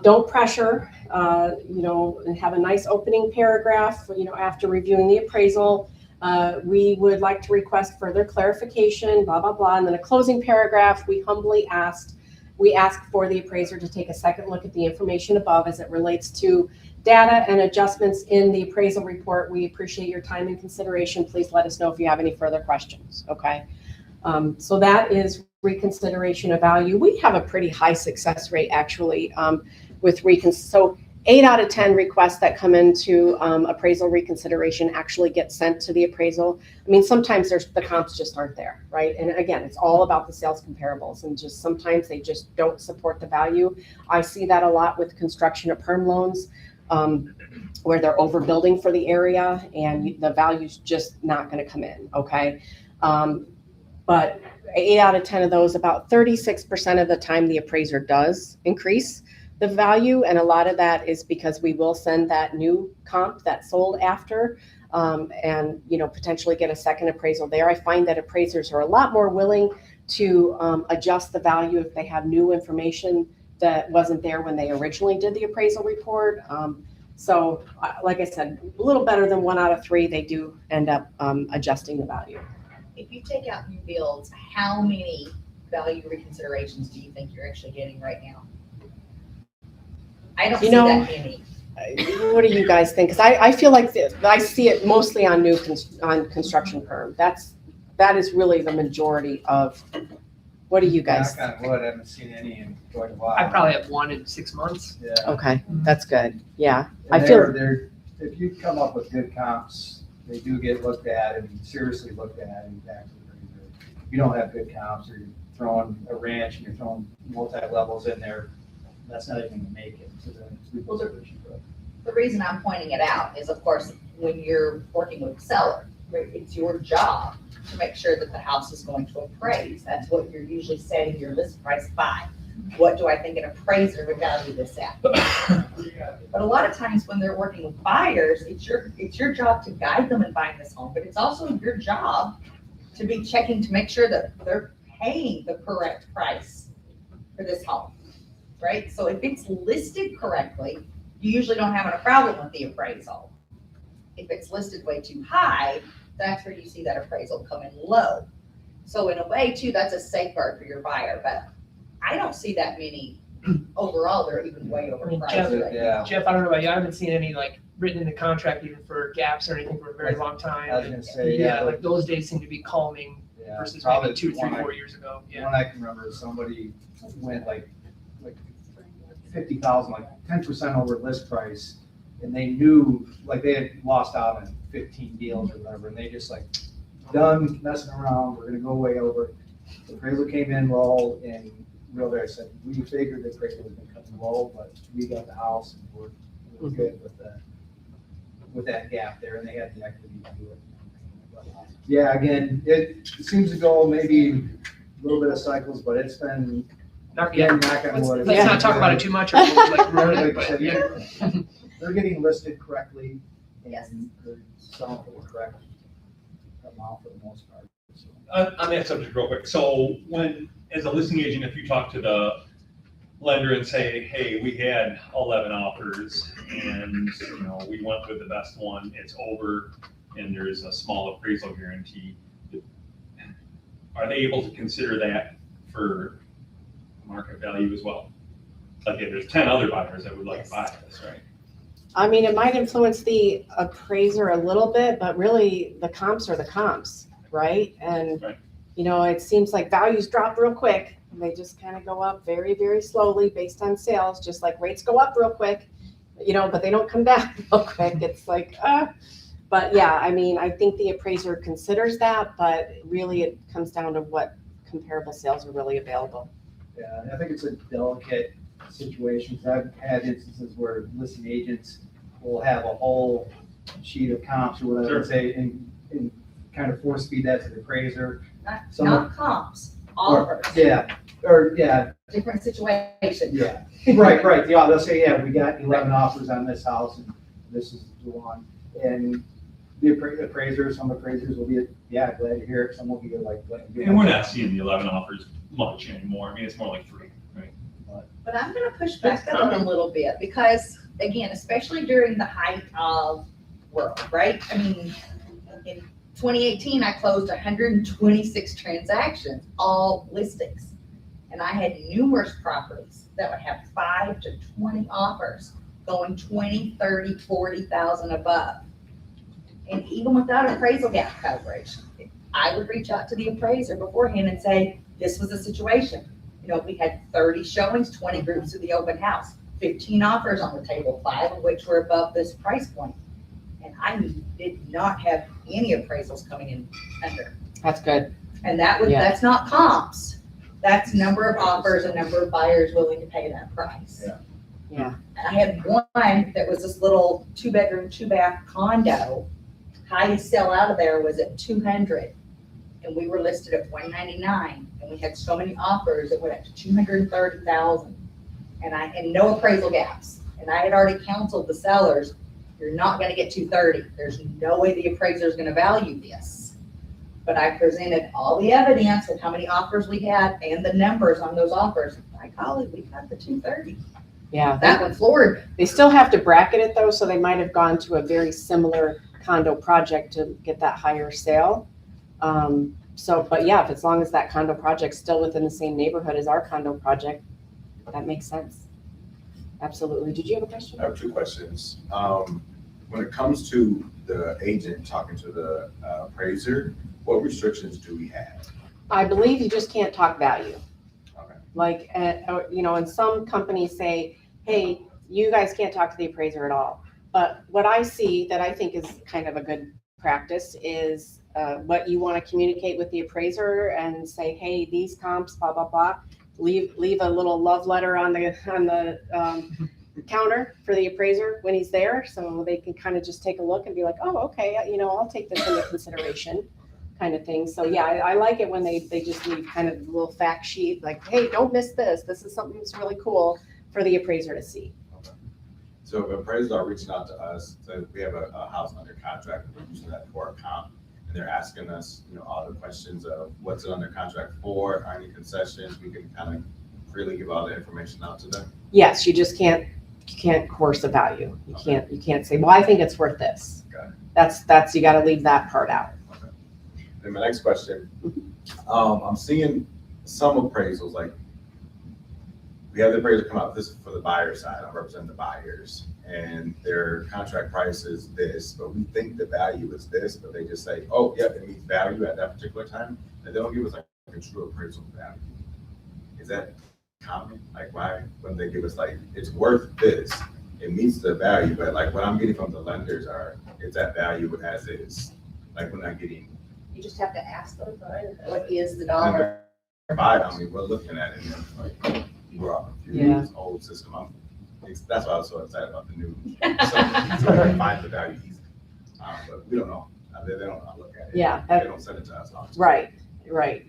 S3: Don't pressure, and have a nice opening paragraph, after reviewing the appraisal. We would like to request further clarification, blah, blah, blah. And then a closing paragraph, we ask for the appraiser to take a second look at the information above as it relates to data and adjustments in the appraisal report. We appreciate your time and consideration. Please let us know if you have any further questions, okay? So that is reconsideration of value. We have a pretty high success rate actually with so 8 out of 10 requests that come into appraisal reconsideration actually get sent to the appraisal. I mean, sometimes the comps just aren't there, right? And again, it's all about the sales comparables, and just sometimes they just don't support the value. I see that a lot with construction of perm loans, where they're overbuilding for the area and the value's just not going to come in, okay? But 8 out of 10 of those, about 36% of the time the appraiser does increase the value, and a lot of that is because we will send that new comp that sold after, and potentially get a second appraisal there. I find that appraisers are a lot more willing to adjust the value if they have new information that wasn't there when they originally did the appraisal report. So like I said, a little better than 1 out of 3, they do end up adjusting the value.
S4: If you take out new builds, how many value reconsiderations do you think you're actually getting right now? I don't see that many.
S3: What do you guys think? Because I feel like I see it mostly on on construction perm. That is really the majority of. What do you guys?
S7: Knock on wood, I haven't seen any in quite a while.
S5: I probably have 1 in 6 months.
S7: Yeah.
S3: Okay, that's good. Yeah,
S7: And
S3: I feel.
S7: if you come up with good comps, they do get looked at and seriously looked at and back to the appraiser. If you don't have good comps, or you're throwing a ranch and you're throwing multi-levels in there, that's not even gonna make it to the reconsideration.
S4: The reason I'm pointing it out is, of course, when you're working with a seller, right, it's your job to make sure that the house is going to appraise. That's what you're usually setting your list price by. What do I think an appraiser would value this at? But a lot of times when they're working with buyers, it's your job to guide them in buying this home, but it's also your job to be checking to make sure that they're paying the correct price for this home, right? So if it's listed correctly, you usually don't have a problem with the appraisal. If it's listed way too high, that's where you see that appraisal come in low. So in a way too, that's a safeguard for your buyer, but I don't see that many overall. They're even way overpriced right now.
S5: Jeff, I don't know about you, I haven't seen any written in the contract even for gaps or anything for a very long time.
S7: I was gonna say,
S5: Yeah, those days seem to be calming
S7: Yeah,
S5: versus
S7: probably
S5: maybe 2, 3,
S7: one
S5: 4 years ago.
S7: The one I can remember is somebody went like 50,000, 10% over list price, and they knew, they had lost out on 15 deals or whatever, and they just done messing around, we're gonna go way over. The appraisal came in low, and realtor said, we figured the appraisal was gonna come low, but we got the house and we're good with that gap there, and they had the equity to do it. But, yeah, again, it seems to go maybe a little bit of cycles, but it's been,
S5: Not yet.
S7: knock on wood.
S5: Let's not talk about it too much or we'll ruin it,
S7: Like I
S5: but yeah.
S7: said, they're getting listed correctly,
S4: Yes.
S7: and they're selling for the correct amount for the most part. So.
S8: On that subject real quick, so as a listing agent, if you talk to the lender and say, hey, we had 11 offers and, we went with the best one, it's over, and there's a small appraisal guarantee, are they able to consider that for market value as well? If there's 10 other buyers that would like to buy this, right?
S3: I mean, it might influence the appraiser a little bit, but really the comps are the comps, right? And,
S8: Right.
S3: It seems like values drop real quick. They just kind of go up very, very slowly based on sales, just like rates go up real quick, but they don't come down real quick. It's but yeah, I mean, I think the appraiser considers that, but really it comes down to what comparable sales are really available.
S7: Yeah, I think it's a delicate situation. I've had instances where listing agents will have a whole sheet of comps or whatever,
S8: Sure.
S7: and say, and kind of force feed that to the appraiser. Some-
S4: Not comps, offers,
S7: Yeah, or, yeah,
S4: different situation.
S7: yeah, right, yeah, they'll say, yeah, we got 11 offers on this house, and this is the one. And the appraiser, some appraisers will be, yeah, glad to hear it, some will be like.
S8: And we're not seeing the 11 offers much anymore. I mean, it's more like 3, right?
S4: But I'm gonna push back on it a little bit because, again, especially during the height of world, right? I mean, in 2018, I closed 126 transactions, all listings. And I had numerous properties that would have 5 to 20 offers going 20, 30, 40,000 above. And even without appraisal gap coverage, I would reach out to the appraiser beforehand and say, this was a situation. You know, we had 30 showings, 20 groups of the open house, 15 offers on the table, 5 of which were above this price point. And I did not have any appraisals coming in under.
S3: That's good.
S4: And that was,
S3: Yeah.
S4: that's not comps. That's number of offers and number of buyers willing to pay that price.
S6: Yeah.
S3: Yeah.
S4: And I had one that was this little 2-bedroom, 2-bath condo. Highest sell out of there was at 200. And we were listed at 199. And we had so many offers, it went up to 230,000. And no appraisal gaps. And I had already counseled the sellers, you're not gonna get 230. There's no way the appraiser is gonna value this. But I presented all the evidence of how many offers we had and the numbers on those offers. My colleague, we got the 230.
S3: Yeah.
S4: That one floored.
S3: They still have to bracket it though, so they might have gone to a very similar condo project to get that higher sale. But yeah, if as long as that condo project's still within the same neighborhood as our condo project, that makes sense. Absolutely. Did you have a question?
S9: I have 2 questions. When it comes to the agent talking to the appraiser, what restrictions do we have?
S3: I believe you just can't talk value.
S9: Okay.
S3: Like, and some companies say, hey, you guys can't talk to the appraiser at all. But what I see that I think is kind of a good practice is what you want to communicate with the appraiser and say, hey, these comps, blah, blah, blah. Leave a little love letter on the counter for the appraiser when he's there, so they can kind of just take a look and be like, oh, okay, I'll take this into consideration, kind of thing. So yeah, I like it when they just leave kind of a little fact sheet, like, hey, don't miss this. This is something that's really cool for the appraiser to see.
S9: So if appraisers are reaching out to us, so we have a house under contract, we're using that for our comp, and they're asking us, all the questions of what's it under contract for, are any concessions, we can kind of freely give all the information out to them.
S3: Yes, you just can't coerce a value. You can't say, well, I think it's worth this.
S9: Got it.
S3: That's you got to leave that part out.
S9: Okay. Then my next question, I'm seeing some appraisals, like we have the appraiser come out, this is for the buyer side, I represent the buyers, and their contract price is this, but we think the value is this, but they just say, oh, yep, it meets value at that particular time, and they don't give us like a true appraisal value. Is that common? Like why, when they give us like, it's worth this, it meets the value, but like what I'm getting from the lenders is that value as is, like we're not getting.
S4: You just have to ask them, what is the dollar?
S9: We're looking at it, and like, we're all confused,
S3: Yeah.
S9: this old system, that's why I was so excited about the new. So I can find the value easy, but we don't know, they don't look at it.
S3: Yeah,
S9: They don't send it to us.
S3: Right.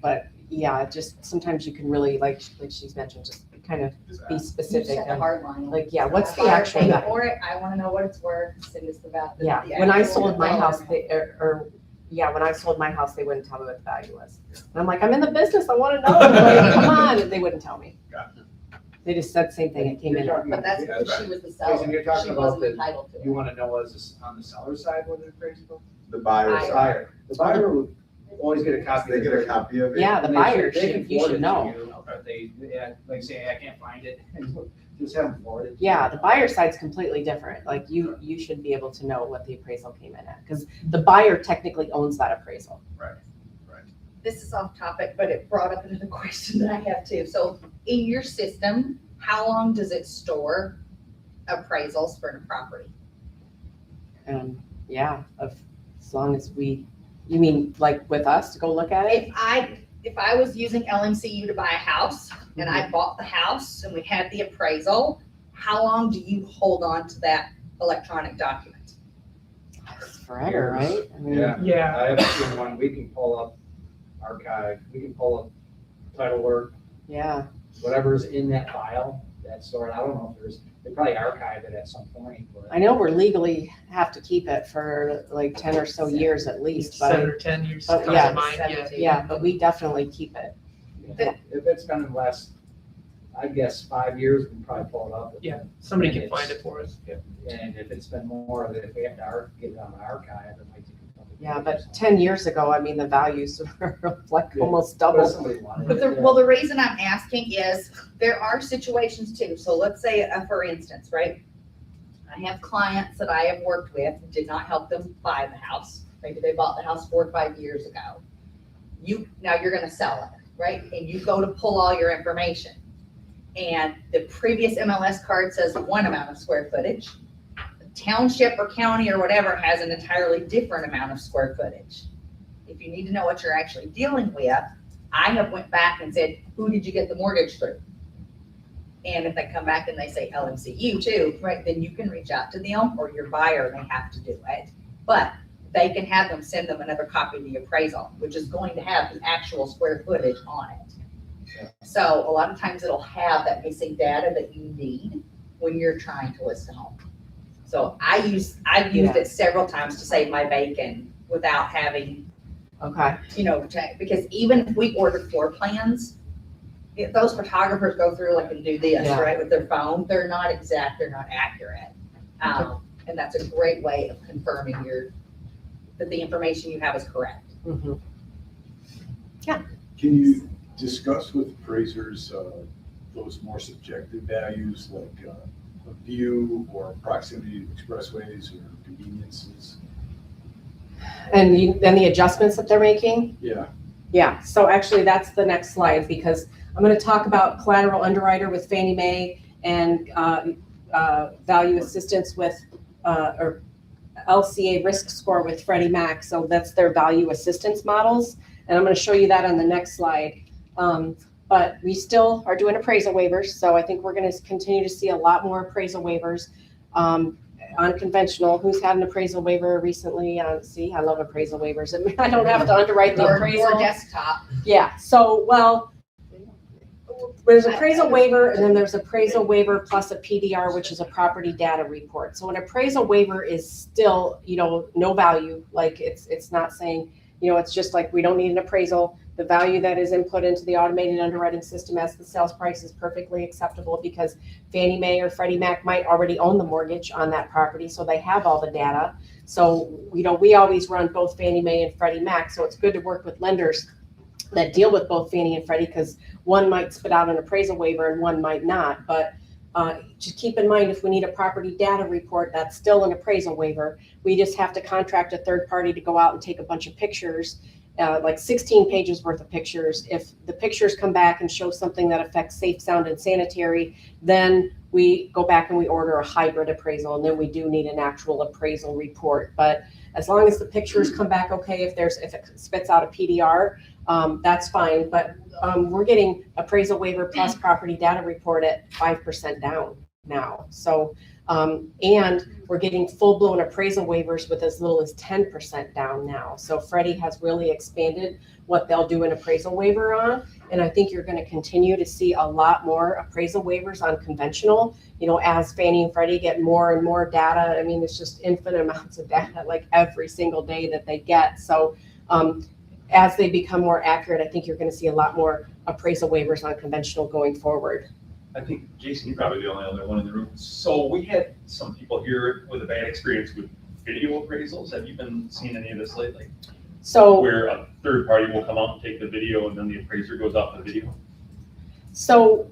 S3: But yeah, just sometimes you can really, like she's mentioned, just kind of
S9: Just
S3: be
S9: ask.
S4: You
S3: specific.
S4: just have to
S3: And,
S4: hard line.
S3: like, yeah, what's the
S4: Buyer
S3: actual
S4: paid
S3: value?
S4: for it, I wanna know what it's worth, send us the value.
S3: Yeah, when I sold my house, when I sold my house, they wouldn't tell me what the value was. And I'm like, I'm in the business, I want to know. Like, come on, and they wouldn't tell me.
S9: Got
S3: They just said the same thing. It came in.
S4: But that's
S9: Yeah,
S4: because she was the seller,
S7: Jason, you're talking
S4: she
S7: about
S4: wasn't
S7: the-
S4: entitled to it.
S7: You want to know is on the seller side what the appraisal?
S9: The buyer
S4: Buyer.
S9: side,
S7: Buyer. The buyer would always get a copy.
S9: they
S7: of
S9: get a copy of it.
S3: Yeah, the
S7: And
S3: buyer
S7: they
S3: should,
S7: can
S3: you
S7: forward
S3: should
S7: it to
S3: know.
S7: you, but they, like say, I can't find it, just have them forward it.
S3: Yeah, the buyer side's completely different. Like you should be able to know what the appraisal came in at because the buyer technically owns that appraisal.
S4: This is off topic, but it brought up another question that I have too. So in your system, how long does it store appraisals for a property?
S3: Yeah, as long as you mean like with us to go look at it?
S4: If I was using LMCU to buy a house and I bought the house and we had the appraisal, how long do you hold on to that electronic document?
S3: forever, right? I mean,
S7: Yeah.
S5: Yeah.
S7: I haven't seen one, we can pull up archive, we can pull up title work,
S3: Yeah,
S7: whatever's in that file, that's stored. I don't know if they probably archive it at some point, but.
S3: I know we're legally have to keep it for like 10 or so years at least,
S5: 7
S3: but
S5: or 10 years
S3: but
S5: comes to
S3: yeah,
S5: mind, yeah.
S3: yeah, but we definitely keep it.
S7: If it's been in the last, I guess, 5 years, we can probably pull it up.
S5: Yeah, somebody can find it for us.
S7: And if it's been more, then if we have to get it on the archive, it might take a couple.
S3: Yeah,
S7: years or
S3: but
S7: something.
S3: 10 years ago, I mean, the values were like
S7: Yeah.
S3: almost
S7: But if
S3: double.
S7: somebody wanted
S4: But
S7: it,
S4: the,
S7: yeah.
S4: well, the reason I'm asking is there are situations too. So let's say, for instance, right? I have clients that I have worked with, did not help them buy the house. Maybe they bought the house 4 or 5 years ago. Now you're gonna sell it, right? And you go to pull all your information. And the previous MLS card says one amount of square footage. The township or county or whatever has an entirely different amount of square footage. If you need to know what you're actually dealing with, I have went back and said, who did you get the mortgage through? And if they come back and they say LMCU too, right, then you can reach out to them or your buyer may have to do it. But they can have them send them another copy of the appraisal, which is going to have the actual square footage on it. So a lot of times it'll have that missing data that you need when you're trying to list a home. So I've used it several times to save my bacon without having,
S3: Okay,
S4: because even if we order floor plans, if those photographers go through and do this,
S3: Yeah.
S4: right, with their phone, they're not exact, they're not accurate. And that's a great way of confirming that the information you have is correct.
S3: mhm.
S6: Can you discuss with appraisers, those more subjective values like, a view or proximity to expressways or conveniences?
S3: And the adjustments that they're making?
S6: Yeah.
S3: Yeah, so actually that's the next slide because I'm going to talk about collateral underwriter with Fannie Mae and value assistance with, or LCA risk score with Freddie Mac. So that's their value assistance models. And I'm going to show you that on the next slide. But we still are doing appraisal waivers. So I think we're going to continue to see a lot more appraisal waivers on conventional. Who's had an appraisal waiver recently? See, I love appraisal waivers. I don't have to underwrite the
S4: Or
S3: appraisal.
S4: desktop.
S3: Yeah, so, well, there's appraisal waiver and then there's appraisal waiver plus a PDR, which is a property data report. So an appraisal waiver is still, no value. Like it's not saying, it's just like, we don't need an appraisal. The value that is input into the automated underwriting system as the sales price is perfectly acceptable because Fannie Mae or Freddie Mac might already own the mortgage on that property. So they have all the data. So, we always run both Fannie Mae and Freddie Mac. So it's good to work with lenders that deal with both Fannie and Freddie because one might spit out an appraisal waiver and one might not. But just keep in mind, if we need a property data report, that's still an appraisal waiver. We just have to contract a third party to go out and take a bunch of pictures, like 16 pages worth of pictures. If the pictures come back and show something that affects safe, sound, and sanitary, then we go back and we order a hybrid appraisal, and then we do need an actual appraisal report. But as long as the pictures come back okay, if it spits out a PDR, that's fine. But we're getting appraisal waiver plus property data report at 5% down now. So, and we're getting full-blown appraisal waivers with as little as 10% down now. So Freddie has really expanded what they'll do an appraisal waiver on. And I think you're going to continue to see a lot more appraisal waivers on conventional, as Fannie and Freddie get more and more data. I mean, it's just infinite amounts of data, like every single day that they get. So as they become more accurate, I think you're going to see a lot more appraisal waivers on conventional going forward.
S8: I think, Jason, you're probably the only other one in the room. So we had some people here with a bad experience with video appraisals. Have you been seeing any of this lately?
S3: So
S8: Where a third party will come out and take the video and then the appraiser goes off the video?
S3: So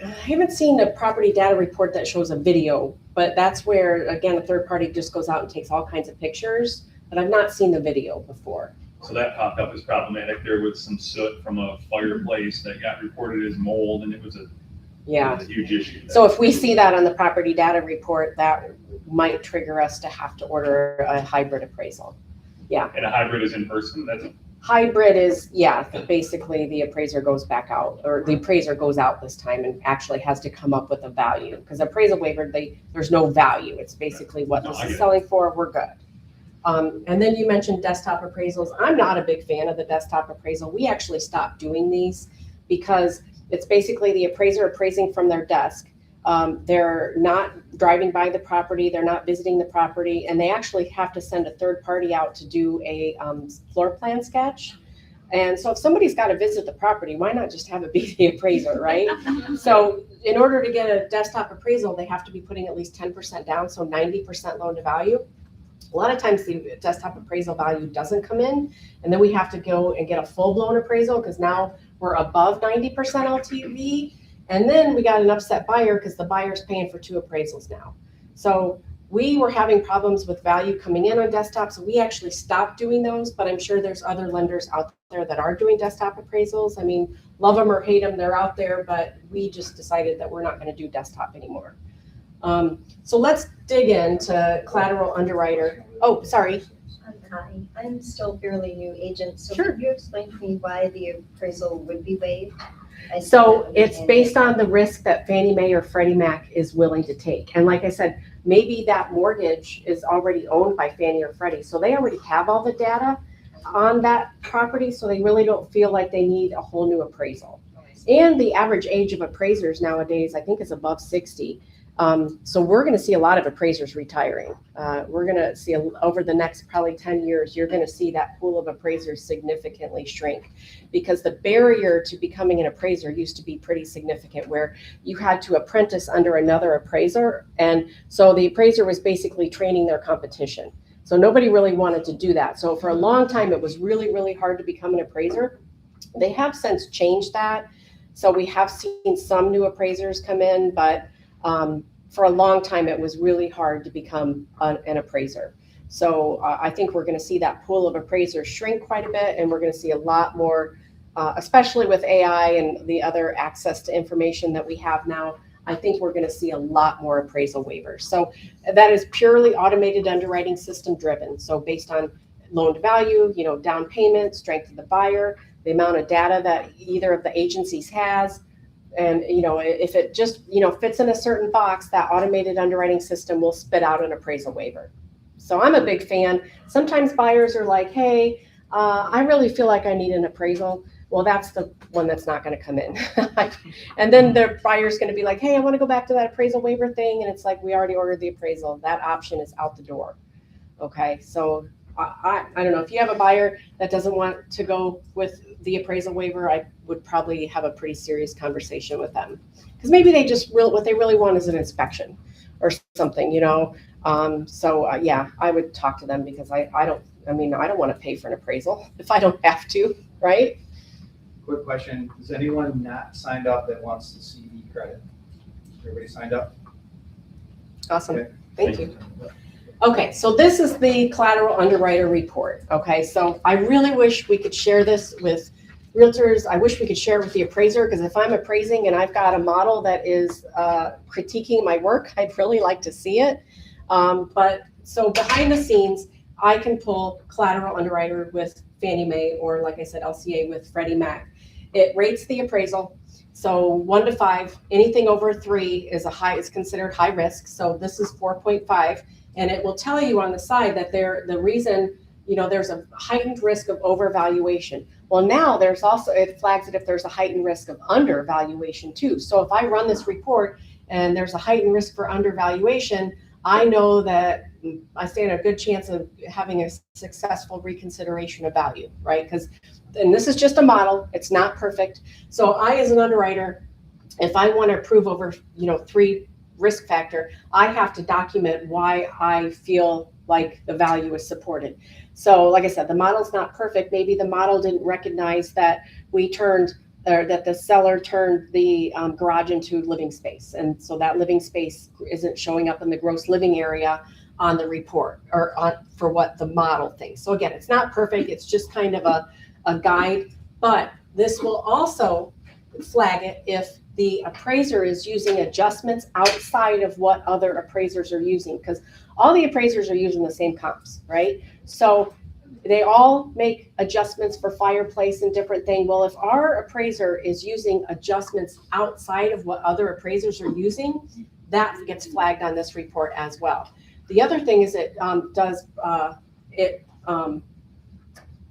S3: I haven't seen a property data report that shows a video, but that's where, again, a third party just goes out and takes all kinds of pictures, but I've not seen the video before.
S8: So that popped up as problematic. There was some soot from a fireplace that got reported as mold, and it was a huge issue.
S3: So if we see that on the property data report, that might trigger us to have to order a hybrid appraisal. Yeah.
S8: And a hybrid is in person. That's
S3: Hybrid is, basically the appraiser goes back out, or the appraiser goes out this time and actually has to come up with a value. Because appraisal waiver, there's no value. It's basically what
S8: No,
S3: this
S8: I get
S3: is
S8: it.
S3: selling for, we're good. And then you mentioned desktop appraisals. I'm not a big fan of the desktop appraisal. We actually stopped doing these because it's basically the appraiser appraising from their desk. They're not driving by the property, they're not visiting the property, and they actually have to send a third party out to do a floor plan sketch. And so if somebody's got to visit the property, why not just have it be the appraiser, right? So in order to get a desktop appraisal, they have to be putting at least 10% down, so 90% loan to value. A lot of times the desktop appraisal value doesn't come in, and then we have to go and get a full-blown appraisal because now we're above 90% LTV. And then we got an upset buyer because the buyer's paying for 2 appraisals now. So we were having problems with value coming in on desktop, so we actually stopped doing those, but I'm sure there's other lenders out there that are doing desktop appraisals. I mean, love them or hate them, they're out there, but we just decided that we're not going to do desktop anymore. So let's dig into collateral underwriter. Oh, sorry.
S10: Hi, I'm still fairly new agent, so
S3: Sure.
S10: could you explain to me why the appraisal would be waived? I still
S3: So
S10: don't
S3: it's
S10: understand
S3: based
S10: it.
S3: on the risk that Fannie Mae or Freddie Mac is willing to take. And like I said, maybe that mortgage is already owned by Fannie or Freddie. So they already have all the data on that property. So they really don't feel like they need a whole new appraisal. And the average age of appraisers nowadays, I think, is above 60. So we're going to see a lot of appraisers retiring. We're going to see over the next probably 10 years, you're going to see that pool of appraisers significantly shrink because the barrier to becoming an appraiser used to be pretty significant where you had to apprentice under another appraiser. And so the appraiser was basically training their competition. So nobody really wanted to do that. So for a long time, it was really, really hard to become an appraiser. They have since changed that. So we have seen some new appraisers come in, but for a long time, it was really hard to become an appraiser. So I think we're going to see that pool of appraisers shrink quite a bit, and we're going to see a lot more, especially with AI and the other access to information that we have now. I think we're going to see a lot more appraisal waivers. So that is purely automated underwriting system driven. So based on loan to value, down payment, strength of the buyer, the amount of data that either of the agencies has. And, if it just, fits in a certain box, that automated underwriting system will spit out an appraisal waiver. So I'm a big fan. Sometimes buyers are like, hey, I really feel like I need an appraisal. Well, that's the one that's not going to come in. And then the buyer's going to be like, hey, I want to go back to that appraisal waiver thing. And it's like, we already ordered the appraisal. That option is out the door. Okay. So I don't know if you have a buyer that doesn't want to go with the appraisal waiver, I would probably have a pretty serious conversation with them because maybe they just what they really want is an inspection or something, yeah, I would talk to them because I don't want to pay for an appraisal if I don't have to, right?
S7: Quick question, is anyone not signed up that wants the CD credit? Everybody signed up?
S3: Awesome.
S7: Okay.
S3: Thank you. Okay, so this is the collateral underwriter report. Okay, so I really wish we could share this with realtors. I wish we could share it with the appraiser because if I'm appraising and I've got a model that is critiquing my work, I'd really like to see it. But so behind the scenes, I can pull collateral underwriter with Fannie Mae or, like I said, LCA with Freddie Mac. It rates the appraisal. So 1 to 5, anything over 3 is considered high risk. So this is 4.5. And it will tell you on the side that the reason, there's a heightened risk of overvaluation. Well, now it flags it if there's a heightened risk of undervaluation too. So if I run this report and there's a heightened risk for undervaluation, I know that I stand a good chance of having a successful reconsideration of value, right? And this is just a model, it's not perfect. So I, as an underwriter, if I want to approve over, 3 risk factor, I have to document why I feel like the value is supported. So like I said, the model's not perfect. Maybe the model didn't recognize that that the seller turned the garage into living space. And so that living space isn't showing up in the gross living area on the report or for what the model thinks. So again, it's not perfect. It's just kind of a guide, but this will also flag it if the appraiser is using adjustments outside of what other appraisers are using, because all the appraisers are using the same comps, right? So they all make adjustments for fireplace and different things. Well, if our appraiser is using adjustments outside of what other appraisers are using, that gets flagged on this report as well. The other thing is it does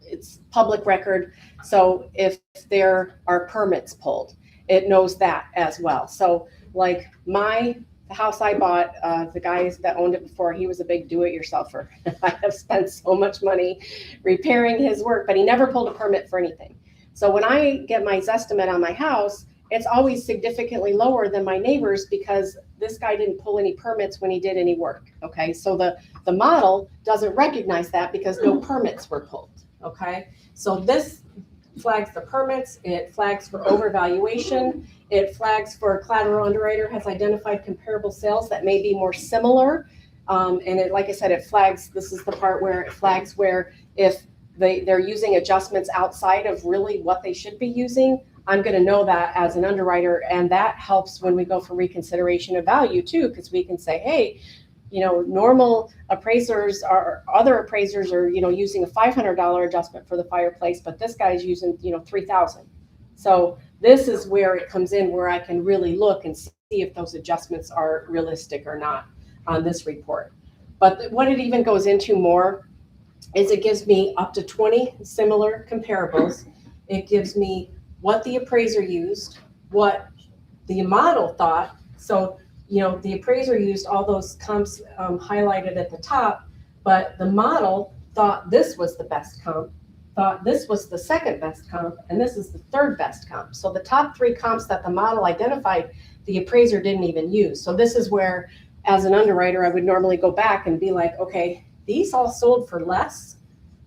S3: it's public record. So if there are permits pulled, it knows that as well. So like the house I bought, the guys that owned it before, he was a big do-it-yourselfer. I have spent so much money repairing his work, but he never pulled a permit for anything. So when I get my Zestimate on my house, it's always significantly lower than my neighbor's because this guy didn't pull any permits when he did any work, okay? So the model doesn't recognize that because no permits were pulled, okay? So this flags the permits, it flags for overvaluation, it flags for collateral underwriter has identified comparable sales that may be more similar. And it, like I said, it flags, this is the part where it flags where if they're using adjustments outside of really what they should be using, I'm going to know that as an underwriter, and that helps when we go for reconsideration of value too, because we can say, hey, you know, normal appraisers or other appraisers are, you know, using a $500 adjustment for the fireplace, but this guy's using, you know, $3,000. So this is where it comes in, where I can really look and see if those adjustments are realistic or not on this report. But what it even goes into more is it gives me up to 20 similar comparables. It gives me what the appraiser used, what the model thought. So, you know, the appraiser used all those comps highlighted at the top, but the model thought this was the best comp, thought this was the second best comp, and this is the third best comp. So the top 3 comps that the model identified, the appraiser didn't even use. So this is where, as an underwriter, I would normally go back and be like, okay, these all sold for less.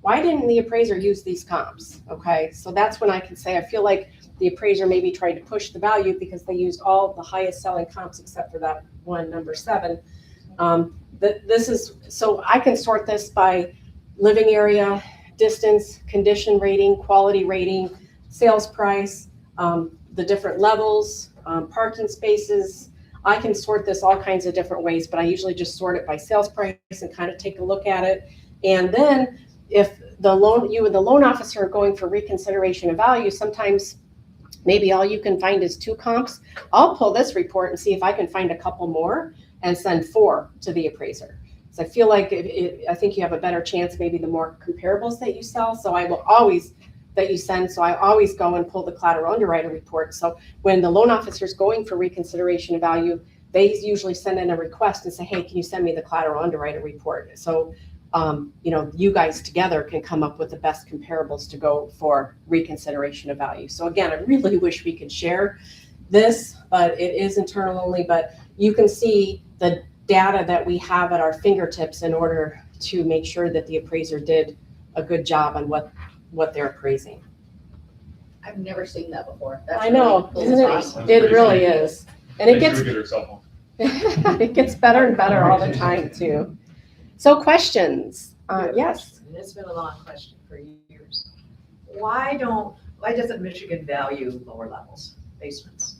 S3: Why didn't the appraiser use these comps? Okay, so that's when I can say I feel like the appraiser maybe tried to push the value because they used all the highest selling comps except for that one, number 7. This is, so I can sort this by living area, distance, condition rating, quality rating, sales price, the different levels, parking spaces. I can sort this all kinds of different ways, but I usually just sort it by sales price and kind of take a look at it. And then if you and the loan officer are going for reconsideration of value, sometimes maybe all you can find is 2 comps. I'll pull this report and see if I can find a couple more and send 4 to the appraiser. So I feel like I think you have a better chance maybe the more comparables that you sell. So I will always, that you send, so I always go and pull the collateral underwriter report. So when the loan officer is going for reconsideration of value, they usually send in a request and say, hey, can you send me the collateral underwriter report? So you know, you guys together can come up with the best comparables to go for reconsideration of value. So again, I really wish we could share this, but it is internal only, but you can see the data that we have at our fingertips in order to make sure that the appraiser did a good job on what they're appraising.
S4: I've never seen that before. That's
S3: I know,
S4: really cool.
S3: isn't it?
S8: Awesome.
S3: It really is. And it
S8: Make sure
S3: gets,
S8: we get our cell phone.
S3: it gets better and better all the time too. So questions? Yes.
S11: And it's been a long question for years. Why doesn't Michigan value lower levels, basements,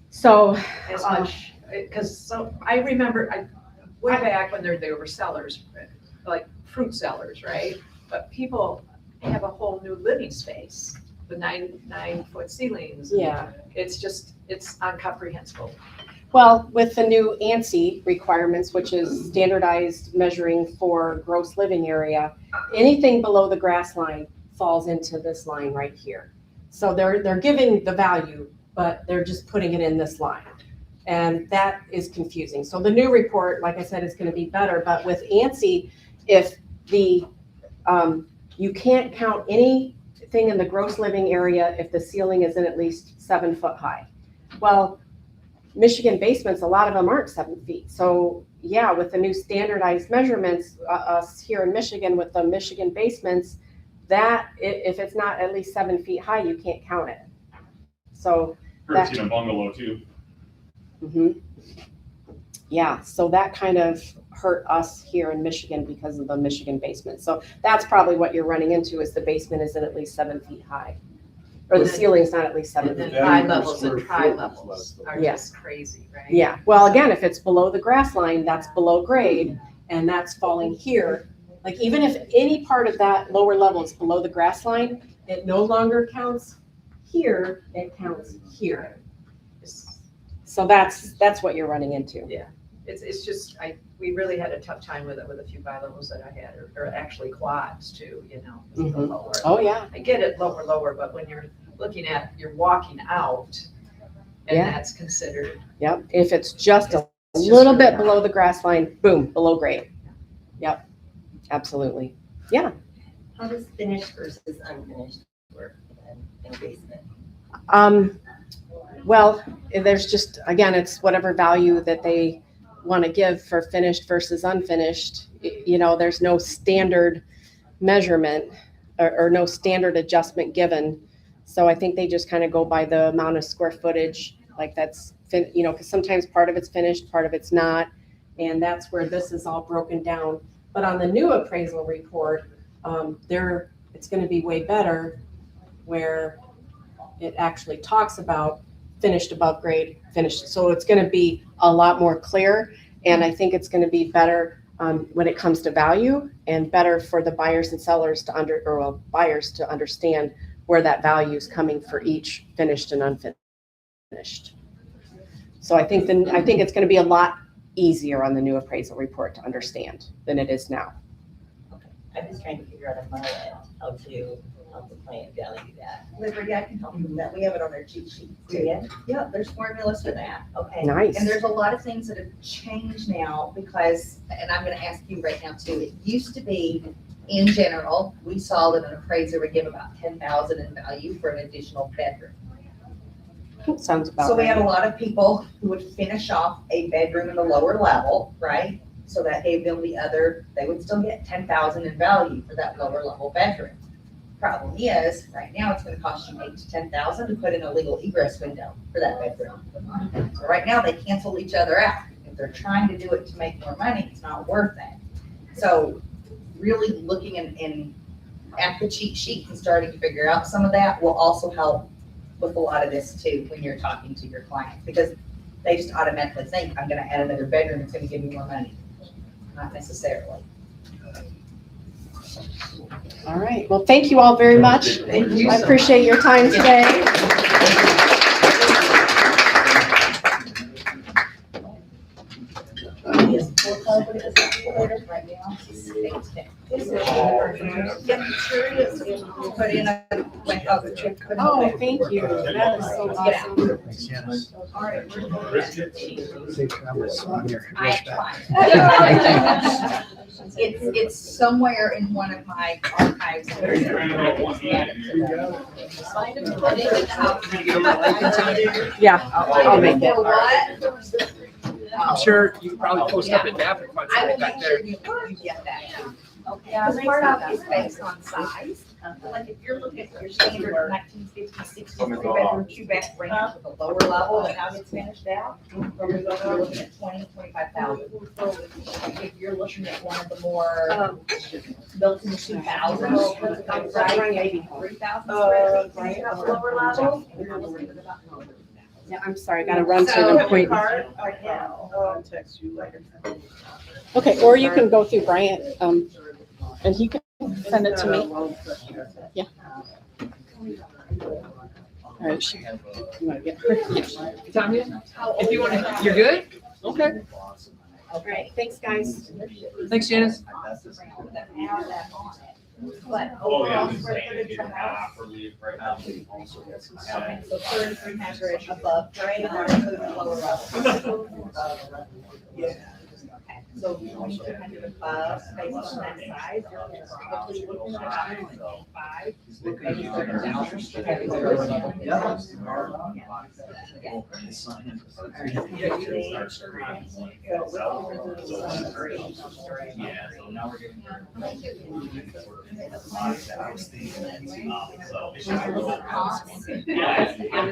S3: So
S11: as much? Because I remember way back when they were sellers, like fruit sellers, right? But people have a whole new living space, the 9-foot ceilings.
S3: yeah.
S11: It's incomprehensible.
S3: Well, with the new ANSI requirements, which is standardized measuring for gross living area, anything below the grass line falls into this line right here. So they're giving the value, but they're just putting it in this line. And that is confusing. So the new report, like I said, is going to be better. But with ANSI, if you can't count anything in the gross living area if the ceiling isn't at least 7 foot high. Well, Michigan basements, a lot of them aren't 7 feet. So yeah, with the new standardized measurements, us here in Michigan with the Michigan basements, that if it's not at least 7 feet high, you can't count it. So
S8: Hurts in a bungalow too.
S3: Yeah, so that kind of hurt us here in Michigan because of the Michigan basement. So that's probably what you're running into, is the basement isn't at least 7 feet high. Or the ceiling's not at least 7
S11: And
S3: feet.
S11: then high levels and tri levels are
S3: Yeah.
S11: just crazy, right?
S3: Yeah, well, again, if it's below the grass line, that's below grade, and that's falling here. Like, even if any part of that lower level is below the grass line, it no longer counts here, it counts here. So that's what you're running into.
S11: Yeah. It's just, we really had a tough time with it with a few bylaws that I had, or actually quads too, you know. the
S3: Mhm.
S11: lower.
S3: Oh, yeah.
S11: I get it lower, but when you're looking at, you're walking out, and
S3: Yeah.
S11: that's considered.
S3: Yep. If it's just a
S11: It's just
S3: little bit
S11: really
S3: below the grass line, boom, below grade. Yep. Absolutely.
S10: How does finished versus unfinished work in basement?
S3: Well, there's just, again, it's whatever value that they want to give for finished versus unfinished. You know, there's no standard measurement or no standard adjustment given. So I think they just kind of go by the amount of square footage, like that's, you know, because sometimes part of it's finished, part of it's not. And that's where this is all broken down. But on the new appraisal report, it's going to be way better where it actually talks about finished above grade, finished. So it's going to be a lot more clear. And I think it's going to be better when it comes to value, and better for the buyers and sellers buyers to understand where that value is coming for each finished and unfinished. So I think it's going to be a lot easier on the new appraisal report to understand than it is now.
S10: I'm just trying to figure out on my end how to help the client value that.
S4: Liberty, I can help you with that. We have it on our cheat sheet too.
S10: Yeah.
S4: Yeah, there's formulas for that.
S10: Okay.
S3: Nice.
S4: And there's a lot of things that have changed now because, and I'm gonna ask you right now too, it used to be, in general, we saw that an appraiser would give about 10,000 in value for an additional bedroom.
S3: Sounds about
S4: So we
S3: right.
S4: had a lot of people who would finish off a bedroom in the lower level, right? So that gave them they would still get 10,000 in value for that lower level bedroom. Problem is, right now, it's gonna cost you 8 to 10,000 to put in a legal egress window for that bedroom. So right now, they cancel each other out. If they're trying to do it to make more money, it's not worth it. So really looking at the cheat sheet and starting to figure out some of that will also help with a lot of this too, when you're talking to your clients, because they just automatically think, I'm gonna add another bedroom, it's gonna give me more money. Not necessarily.
S3: All right. Well, thank you all very much.
S11: Thank you
S3: I
S11: so
S3: appreciate your time today.
S4: Yes, we'll call it as calculators right now. Yep, sure is. Put in a,
S3: Oh, thank you. That is so awesome.
S7: Thanks, Janice.
S4: All right.
S7: Safe travels on your
S4: I
S7: rush
S4: am
S7: back.
S4: fine. It's somewhere in one of my archives.
S3: Yeah, I'll make it.
S4: For what?
S5: I'm sure you can probably post up at DAP and find
S4: I will
S5: something back
S4: make sure
S5: there.
S4: you get that. Because part of it is based on size. Like if you're looking at your standard 1950, 60, three-bedroom, two-bath range with a lower level and how it's finished out, you're looking at 20, 25,000. If you're looking at one of the more built in the 2000s, right, maybe 3,000 square feet, finished out lower level, you're looking at about.
S3: Yeah, I'm sorry, I gotta run to an appointment.
S4: I'll text you later.
S3: Okay, or you can go through Bryant, and he can send it to me. Yeah. All right. You wanna get her? Yeah.
S5: Tanya, if you want to, you're good? Okay.
S3: All right, thanks, guys.
S5: Thanks, Janice.
S4: But
S2: Oh, yeah.
S4: overall square footage of the house. Okay, so 3,300 above grade or including lower level? Okay, so 2,200 above, based on that size, you're probably looking at about 5, maybe 7,000. Heavy lower level.